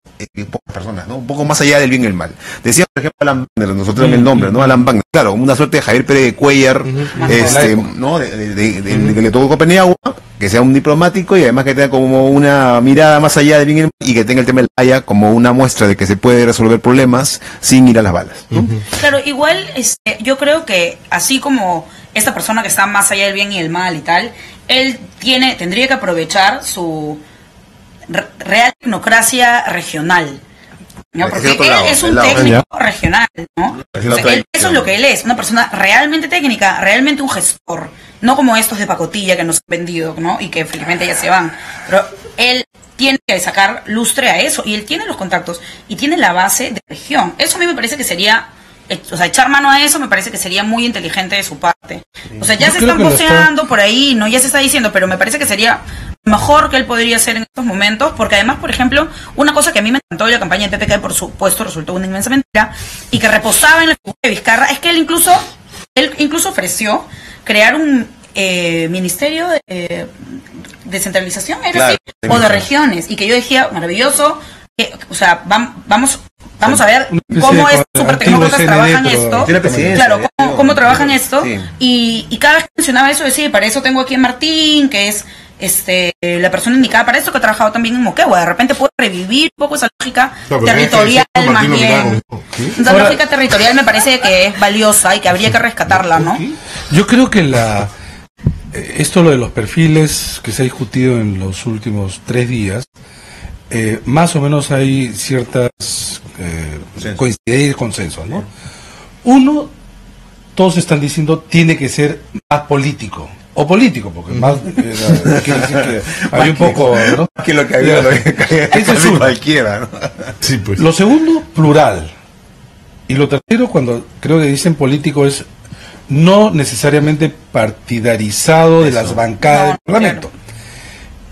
[SPEAKER 8] pocas personas, ¿no? Un poco más allá del bien y el mal. Decía, por ejemplo, Alan Wagner, nosotros en el nombre, ¿no? Alan Wagner, claro, como una suerte de Javier Pérez de Cuellar, ¿no? Que le tocó Copenhague, que sea un diplomático y además que tenga como una mirada más allá del bien y el mal, y que tenga el tema de la Haya como una muestra de que se puede resolver problemas sin ir a las balas, ¿no?
[SPEAKER 2] Claro, igual yo creo que así como esta persona que está más allá del bien y el mal y tal, él tendría que aprovechar su real tecnocracia regional, ¿no? Porque él es un técnico regional, ¿no? O sea, eso es lo que él es, una persona realmente técnica, realmente un gestor, no como estos de pacotilla que nos han vendido, ¿no? Y que felizmente ya se van. Pero él tiene que sacar lustre a eso, y él tiene los contactos y tiene la base de región. Eso a mí me parece que sería, o sea, echar mano a eso me parece que sería muy inteligente de su parte. O sea, ya se están poseando por ahí, ¿no? Ya se está diciendo, pero me parece que sería mejor que él podría hacer en estos momentos, porque además, por ejemplo, una cosa que a mí me encantó de la campaña de PPK, por supuesto, resultó una inmensa mentira, y que reposaba en la figura de Vizcarra, es que él incluso ofreció crear un ministerio de descentralización, era así, o de regiones, y que yo decía, maravilloso, o sea, vamos a ver cómo estos supertecnócratas trabajan esto, claro, cómo trabajan esto, y cada vez que mencionaba eso decía, para eso tengo aquí a Martín, que es la persona indicada para esto, que ha trabajado también en Moquegua. De repente puede revivir un poco esa lógica territorial, más bien. Esa lógica territorial me parece que es valiosa y que habría que rescatarla, ¿no?
[SPEAKER 4] Yo creo que esto, lo de los perfiles que se ha discutido en los últimos 3 días, más o menos hay ciertas coincidencias y consensos, ¿no? Uno, todos están diciendo tiene que ser más político. O político, porque más quiere decir que hay un poco, ¿no?
[SPEAKER 8] Que lo que había,
[SPEAKER 4] eso es
[SPEAKER 8] cualquiera, ¿no?
[SPEAKER 1] Sí, pues.
[SPEAKER 4] Lo segundo, plural. Y lo tercero, cuando creo que dicen político, es no necesariamente partidarizado de las bancadas del Parlamento. Claro.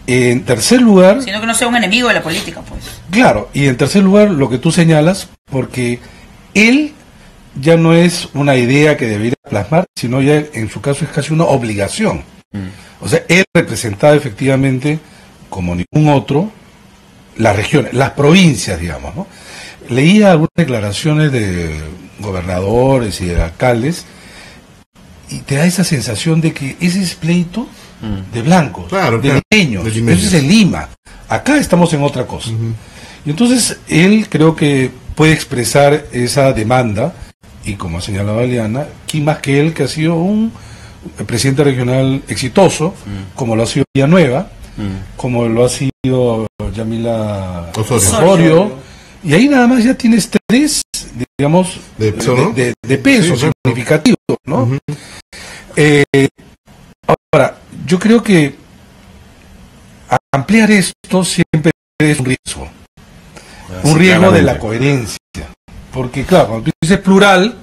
[SPEAKER 4] En tercer lugar...
[SPEAKER 2] Sino que no sea un enemigo de la política, pues.
[SPEAKER 4] Claro, y en tercer lugar, lo que tú señalas, porque él ya no es una idea que debería plasmar, sino ya en su caso es casi una obligación. O sea, él representaba efectivamente, como ningún otro, las regiones, las provincias, digamos, ¿no? Leía algunas declaraciones de gobernadores y de alcaldes y te da esa sensación de que ese es pleito de blancos, de limeños, eso es en Lima. Acá estamos en otra cosa. Y entonces él creo que puede expresar esa demanda. Y como ha señalado Aliana, ¿quién más que él, que ha sido un presidente regional exitoso, como lo ha sido Villanueva, como lo ha sido Yamila Osorio, y ahí nada más ya tienes 3, digamos, de peso, sí, significativo, ¿no? Ahora, yo creo que ampliar esto siempre es un riesgo. Un riesgo de la coherencia. Porque claro, cuando tú dices plural,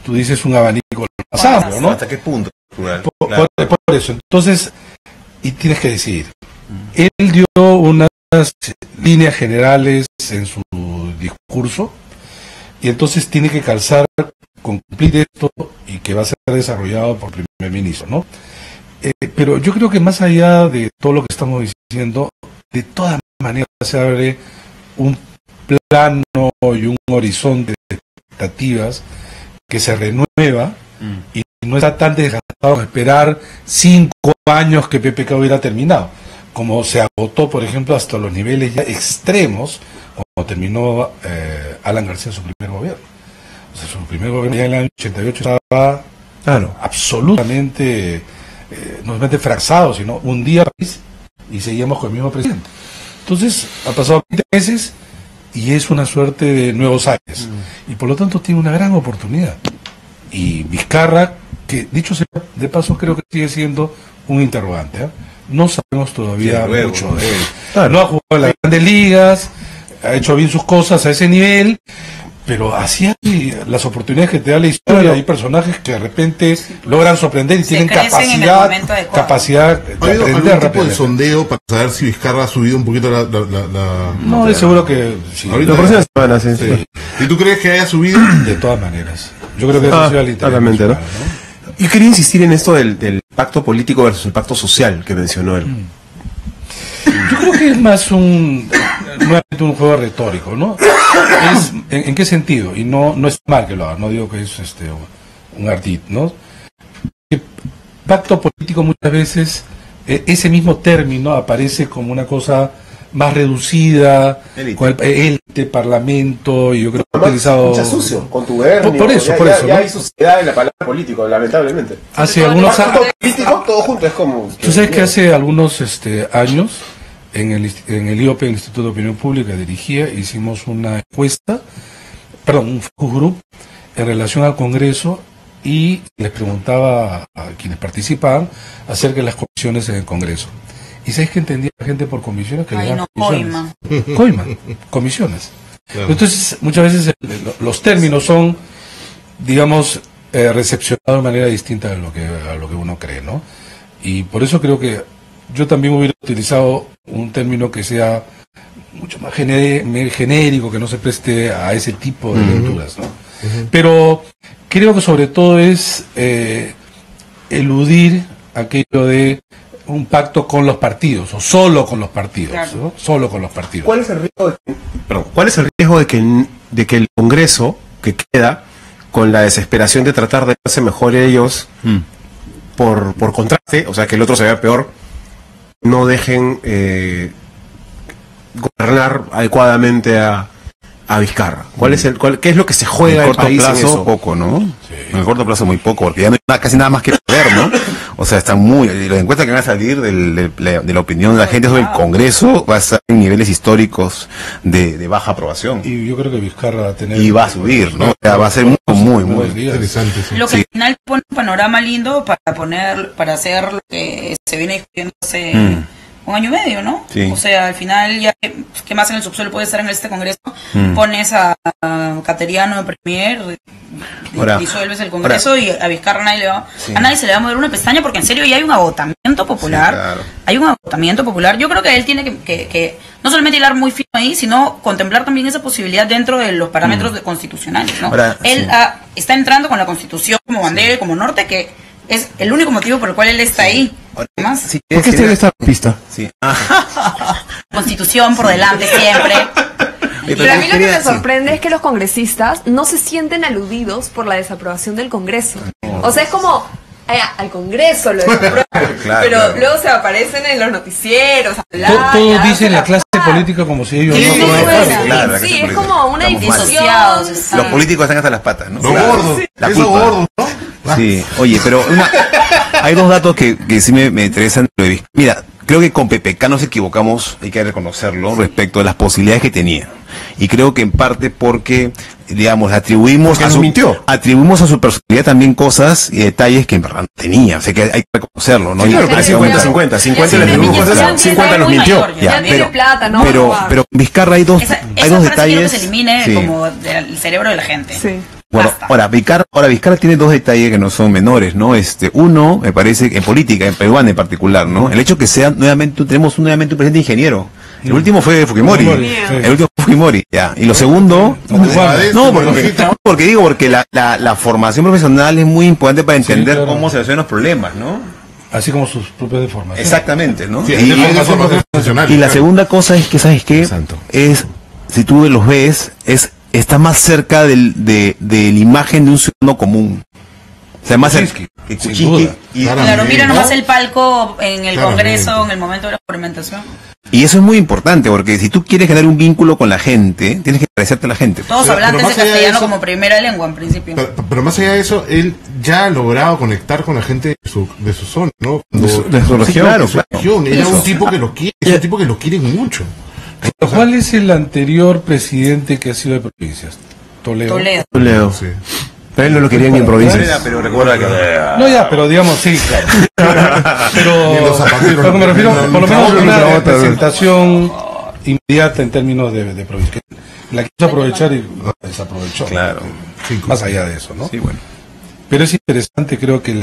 [SPEAKER 4] tú dices un abanico más amplio, ¿no?
[SPEAKER 8] ¿Hasta qué punto plural?
[SPEAKER 4] Por eso, entonces, y tienes que decidir. Él dio unas líneas generales en su discurso, y entonces tiene que calzar, cumplir esto, y que va a ser desarrollado por el primer ministro, ¿no? Pero yo creo que más allá de todo lo que estamos diciendo, de todas maneras se abre un plano y un horizonte de expectativas que se renueva y no está tan desgastado en esperar 5 años que PPK hubiera terminado, como se agotó, por ejemplo, hasta los niveles ya extremos cuando terminó Alan García su primer gobierno. O sea, su primer gobierno ya en el año 88 estaba absolutamente no solamente fracasado, sino hundía al país y seguíamos con el mismo presidente. Entonces, ha pasado 20 meses y es una suerte de nuevos aires. Y por lo tanto tiene una gran oportunidad. Y Vizcarra, que dicho sea de paso, creo que sigue siendo un interrogante. No sabemos todavía mucho de él. No ha jugado en las grandes ligas, ha hecho bien sus cosas a ese nivel, pero así hay las oportunidades que te da la historia. Hay personajes que de repente logran sorprender y tienen capacidad de aprender
[SPEAKER 1] algún tipo de sondeo para saber si Vizcarra ha subido un poquito
[SPEAKER 4] No, es seguro que sí.
[SPEAKER 1] Ahorita la semana, sí. ¿Y tú crees que haya subido?
[SPEAKER 4] De todas maneras. Yo creo que eso ha sido el interés,
[SPEAKER 3] ¿no? Yo quería insistir en esto del pacto político versus el pacto social que mencionó él.
[SPEAKER 4] Yo creo que es más nuevamente un juego retórico, ¿no? ¿En qué sentido? Y no es mal que lo haga, no digo que es un ardid, ¿no? El pacto político muchas veces, ese mismo término aparece como una cosa más reducida, con el élite, parlamento, y yo creo que ha utilizado...
[SPEAKER 3] Mucha sucio, contubernio,
[SPEAKER 4] por eso,
[SPEAKER 3] ya hay suciedad en la palabra político, lamentablemente.
[SPEAKER 4] Hace algunos años...
[SPEAKER 3] político, todo junto, es como...
[SPEAKER 4] Tú sabes que hace algunos años, en el IOP, el Instituto de Opinión Pública, dirigía, hicimos una encuesta, un focus group, en relación al Congreso, y les preguntaba a quienes participaban acerca de las comisiones en el Congreso. ¿Y sabes que entendía la gente por comisiones? Que le dan comisiones. Comisiones. Claro. Entonces, muchas veces los términos son, digamos, recepcionados de manera distinta a lo que uno cree, ¿no? Y por eso creo que yo también hubiera utilizado un término que sea mucho más genérico, que no se preste a ese tipo de lecturas, ¿no? Pero creo que sobre todo es eludir aquello de un pacto con los partidos, o solo con los partidos, claro, ¿no? Solo con los partidos.
[SPEAKER 3] ¿Cuál es el riesgo de que el Congreso, que queda con la desesperación de tratar de hacerse mejor ellos por contraste, o sea, que el otro se vea peor, no dejen gobernar adecuadamente a Vizcarra? ¿Qué es lo que se juega en el país en eso?
[SPEAKER 8] Poco, ¿no?
[SPEAKER 3] Sí.
[SPEAKER 8] En el corto plazo muy poco, porque ya no hay casi nada más que ver, ¿no? O sea, están las encuestas que van a salir de la opinión de la gente sobre el Congreso va a estar en niveles históricos de baja aprobación.
[SPEAKER 4] Y yo creo que Vizcarra va a tener...
[SPEAKER 8] Y va a subir, ¿no? O sea, va a ser muy interesante.
[SPEAKER 2] Sí. Lo que al final pone un panorama lindo para hacer lo que se viene discutiendo hace... un año y medio, ¿no?
[SPEAKER 8] Sí.
[SPEAKER 2] O sea, al final, ya ¿qué más en el subsuelo puede estar en este Congreso? Pones a Cateriano de Premier, disuelves el Congreso y a Vizcarra a nadie se le va a mover una pestaña, porque en serio ya hay un agotamiento popular. Sí, claro. Hay un agotamiento popular. Yo creo que él tiene que no solamente hilar muy fino ahí, sino contemplar también esa posibilidad dentro de los parámetros constitucionales, ¿no?
[SPEAKER 8] Ahora,
[SPEAKER 2] él está entrando con la Constitución como bandera y como norte, que es el único motivo por el cual él está ahí. Además,
[SPEAKER 3] ¿por qué está en esta pista?
[SPEAKER 8] Sí.
[SPEAKER 2] Constitución por delante siempre.
[SPEAKER 5] Pero a mí lo que me sorprende es que los congresistas no se sienten aludidos por la desaprobación del Congreso. O sea, es como, al Congreso lo desaprueban, pero luego se aparecen en los noticieros.
[SPEAKER 4] Todos dicen la clase política como si ellos no
[SPEAKER 8] Claro,
[SPEAKER 5] sí, es como una disociación.
[SPEAKER 8] Los políticos están hasta las patas, ¿no?
[SPEAKER 1] Los gordos, esos gordos, ¿no?
[SPEAKER 8] Sí, oye, pero hay dos datos que sí me interesan. Mira, creo que con PPK nos equivocamos, hay que reconocerlo, respecto de las posibilidades que tenía. Y creo que en parte porque, digamos, atribuimos a su personalidad también cosas y detalles que en verdad no tenía. O sea que hay que reconocerlo, ¿no?
[SPEAKER 3] Sí, claro, pero 50-50. 50 le atribuimos cosas, 50 los mintió.
[SPEAKER 8] Pero Vizcarra hay dos detalles.
[SPEAKER 2] Que se elimine como del cerebro de la gente.
[SPEAKER 5] Sí.
[SPEAKER 8] Bueno, ahora Vizcarra tiene dos detalles que no son menores, ¿no? Uno, me parece, en política, en peruana en particular, ¿no? El hecho que tenemos nuevamente un presidente ingeniero. El último fue Fujimori. El último fue Fujimori, ya. Y lo segundo, porque la formación profesional es muy importante para entender cómo se resuelven los problemas, ¿no?
[SPEAKER 4] Así como sus propias deformaciones.
[SPEAKER 8] Exactamente, ¿no?
[SPEAKER 1] Sí,
[SPEAKER 8] y la segunda cosa es que, ¿sabes qué? Si tú los ves, está más cerca de la imagen de un ciudadano común. O sea, más cerca que Kuczynski.
[SPEAKER 2] Claro, mira nomás el palco en el Congreso, en el momento de la experimentación.
[SPEAKER 8] Y eso es muy importante, porque si tú quieres generar un vínculo con la gente, tienes que parecerte a la gente.
[SPEAKER 2] Todos hablantes de castellano como primera lengua, en principio.
[SPEAKER 1] Pero más allá de eso, él ya ha logrado conectar con la gente de su zona, ¿no?
[SPEAKER 3] De su región.
[SPEAKER 1] Claro. Era un tipo que lo quiere, es un tipo que lo quieren mucho.
[SPEAKER 4] ¿Cuál es el anterior presidente que ha sido de provincias?
[SPEAKER 3] Toledo.
[SPEAKER 1] Sí.
[SPEAKER 3] Pero él no lo quería ni en provincias.
[SPEAKER 8] Pero recuerda que...
[SPEAKER 4] No, ya, pero digamos, sí, claro. Pero lo que me refiero, por lo menos una representación inmediata en términos de provincia. La quiso aprovechar y desaprovechó.
[SPEAKER 8] Claro.
[SPEAKER 4] Más allá de eso, ¿no?
[SPEAKER 8] Sí, bueno.
[SPEAKER 4] Pero es interesante, creo que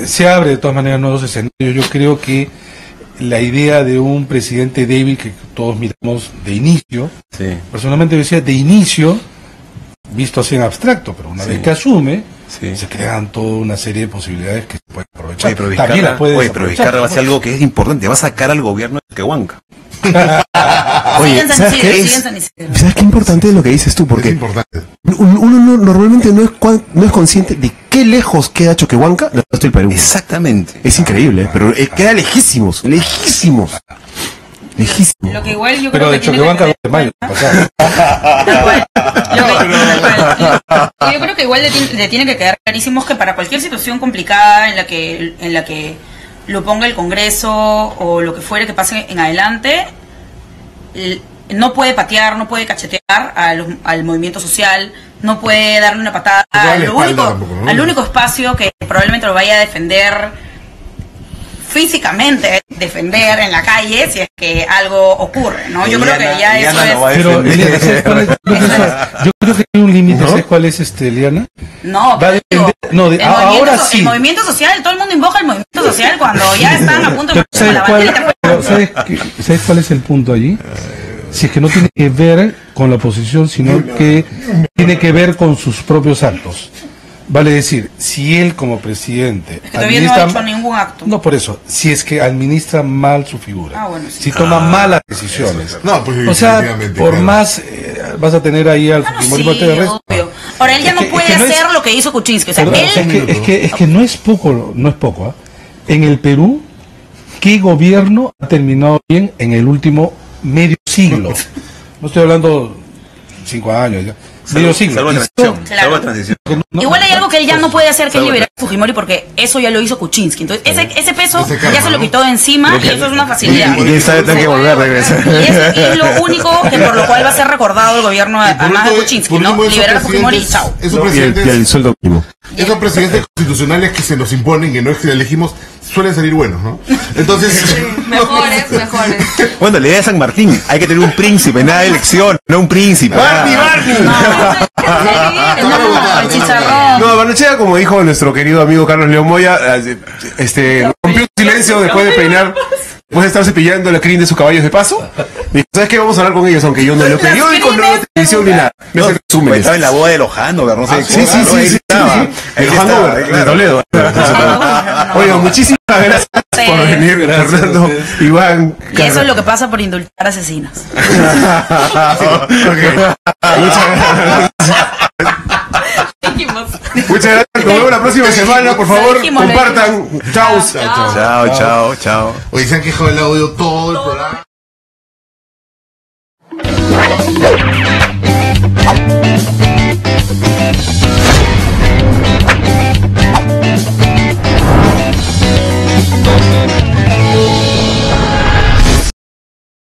[SPEAKER 4] se abre de todas maneras nuevos escenarios. Yo creo que la idea de un presidente débil que todos miramos de inicio, personalmente decía de inicio, visto así en abstracto, pero una vez que asume, se crean toda una serie de posibilidades que se pueden aprovechar.
[SPEAKER 8] Oye, pero
[SPEAKER 4] También las puedes
[SPEAKER 8] pero Vizcarra va a hacer algo que es importante, va a sacar al gobierno de Tehuanca.
[SPEAKER 3] Oye, ¿sabes qué? ¿Sabes qué importante es lo que dices tú? Porque
[SPEAKER 1] Es importante.
[SPEAKER 3] uno normalmente no es consciente de qué lejos queda Choquehuanca del resto del Perú.
[SPEAKER 8] Exactamente.
[SPEAKER 3] Es increíble, pero queda lejísimos. Lejísimos.
[SPEAKER 2] Lo que igual yo
[SPEAKER 4] Pero
[SPEAKER 2] creo
[SPEAKER 4] de
[SPEAKER 2] que tiene
[SPEAKER 4] Choquehuanca
[SPEAKER 2] que
[SPEAKER 4] de mayo.
[SPEAKER 2] yo creo que igual le tiene que quedar clarísimo que para cualquier situación complicada en la que lo ponga el Congreso o lo que fuere que pase en adelante, no puede patear, no puede cachetear al movimiento social, no puede darle una patada al único espacio que probablemente lo vaya a defender físicamente, defender en la calle si es que algo ocurre, ¿no? Yo creo que ya eso es...
[SPEAKER 4] Pero, Eliana, ¿sabes cuál es? Yo creo que hay un límite, ¿sabes cuál es, Eliana?
[SPEAKER 2] No,
[SPEAKER 4] Va a depender, no, de, ahora sí.
[SPEAKER 2] El movimiento social, todo el mundo invoca el movimiento social cuando ya están a punto de...
[SPEAKER 4] ¿Sabes cuál es el punto allí? Si es que no tiene que ver con la oposición, sino que tiene que ver con sus propios actos. Vale decir, si él como presidente
[SPEAKER 2] es que todavía no ha hecho ningún acto.
[SPEAKER 4] No, por eso, si es que administra mal su figura,
[SPEAKER 2] bueno, sí.
[SPEAKER 4] si toma malas decisiones,
[SPEAKER 1] No, pues
[SPEAKER 4] o sea, por más vas a tener ahí al Fujimori
[SPEAKER 2] sí,
[SPEAKER 4] de resto.
[SPEAKER 2] obvio. Ahora él ya no puede hacer lo que hizo Kuczynski, o sea,
[SPEAKER 4] Perdón,
[SPEAKER 2] él...
[SPEAKER 4] es que no es poco, En el Perú, ¿qué gobierno ha terminado bien en el último medio siglo? No estoy hablando 5 años ya. Medio siglo.
[SPEAKER 2] Salvo la transición. Igual hay algo que él ya no puede hacer, que es liberar a Fujimori, porque eso ya lo hizo Kuczynski. Entonces, ese peso ya se lo quitó de encima y eso es una facilidad.
[SPEAKER 8] Y quién sabe, tiene que volver a regresar.
[SPEAKER 2] Y es lo único que por lo cual va a ser recordado el gobierno, además de Kuczynski, ¿no? Liberar a Fujimori y chao.
[SPEAKER 3] Y el sueldo mínimo.
[SPEAKER 1] Esos presidentes constitucionales que se nos imponen, que no es que elegimos, suelen salir buenos, ¿no? Entonces...
[SPEAKER 5] Mejores.
[SPEAKER 8] Bueno, la idea de San Martín, hay que tener un príncipe, nada de elección, no un príncipe.
[SPEAKER 1] ¡Barney!
[SPEAKER 2] El chicharrón.
[SPEAKER 3] No, Barnechea, como dijo nuestro querido amigo Carlos León Moya, rompió el silencio después de peinar, después de estar cepillando la crin de sus caballos de paso. Dijo, ¿sabes qué? Vamos a hablar con ellos, aunque yo no leo periódico, no leo televisión ni nada.
[SPEAKER 8] No, estaba en la boda de Lojano, no sé.
[SPEAKER 3] Sí. Lojano de Toledo. Oye, muchísimas gracias por venir, Fernando, Iván.
[SPEAKER 2] Y eso es lo que pasa por indultar asesinos.
[SPEAKER 3] Muchas gracias. Nos vemos la próxima semana. Por favor, compartan.
[SPEAKER 8] Chao.
[SPEAKER 1] Oye, se han quejado del audio todo el programa.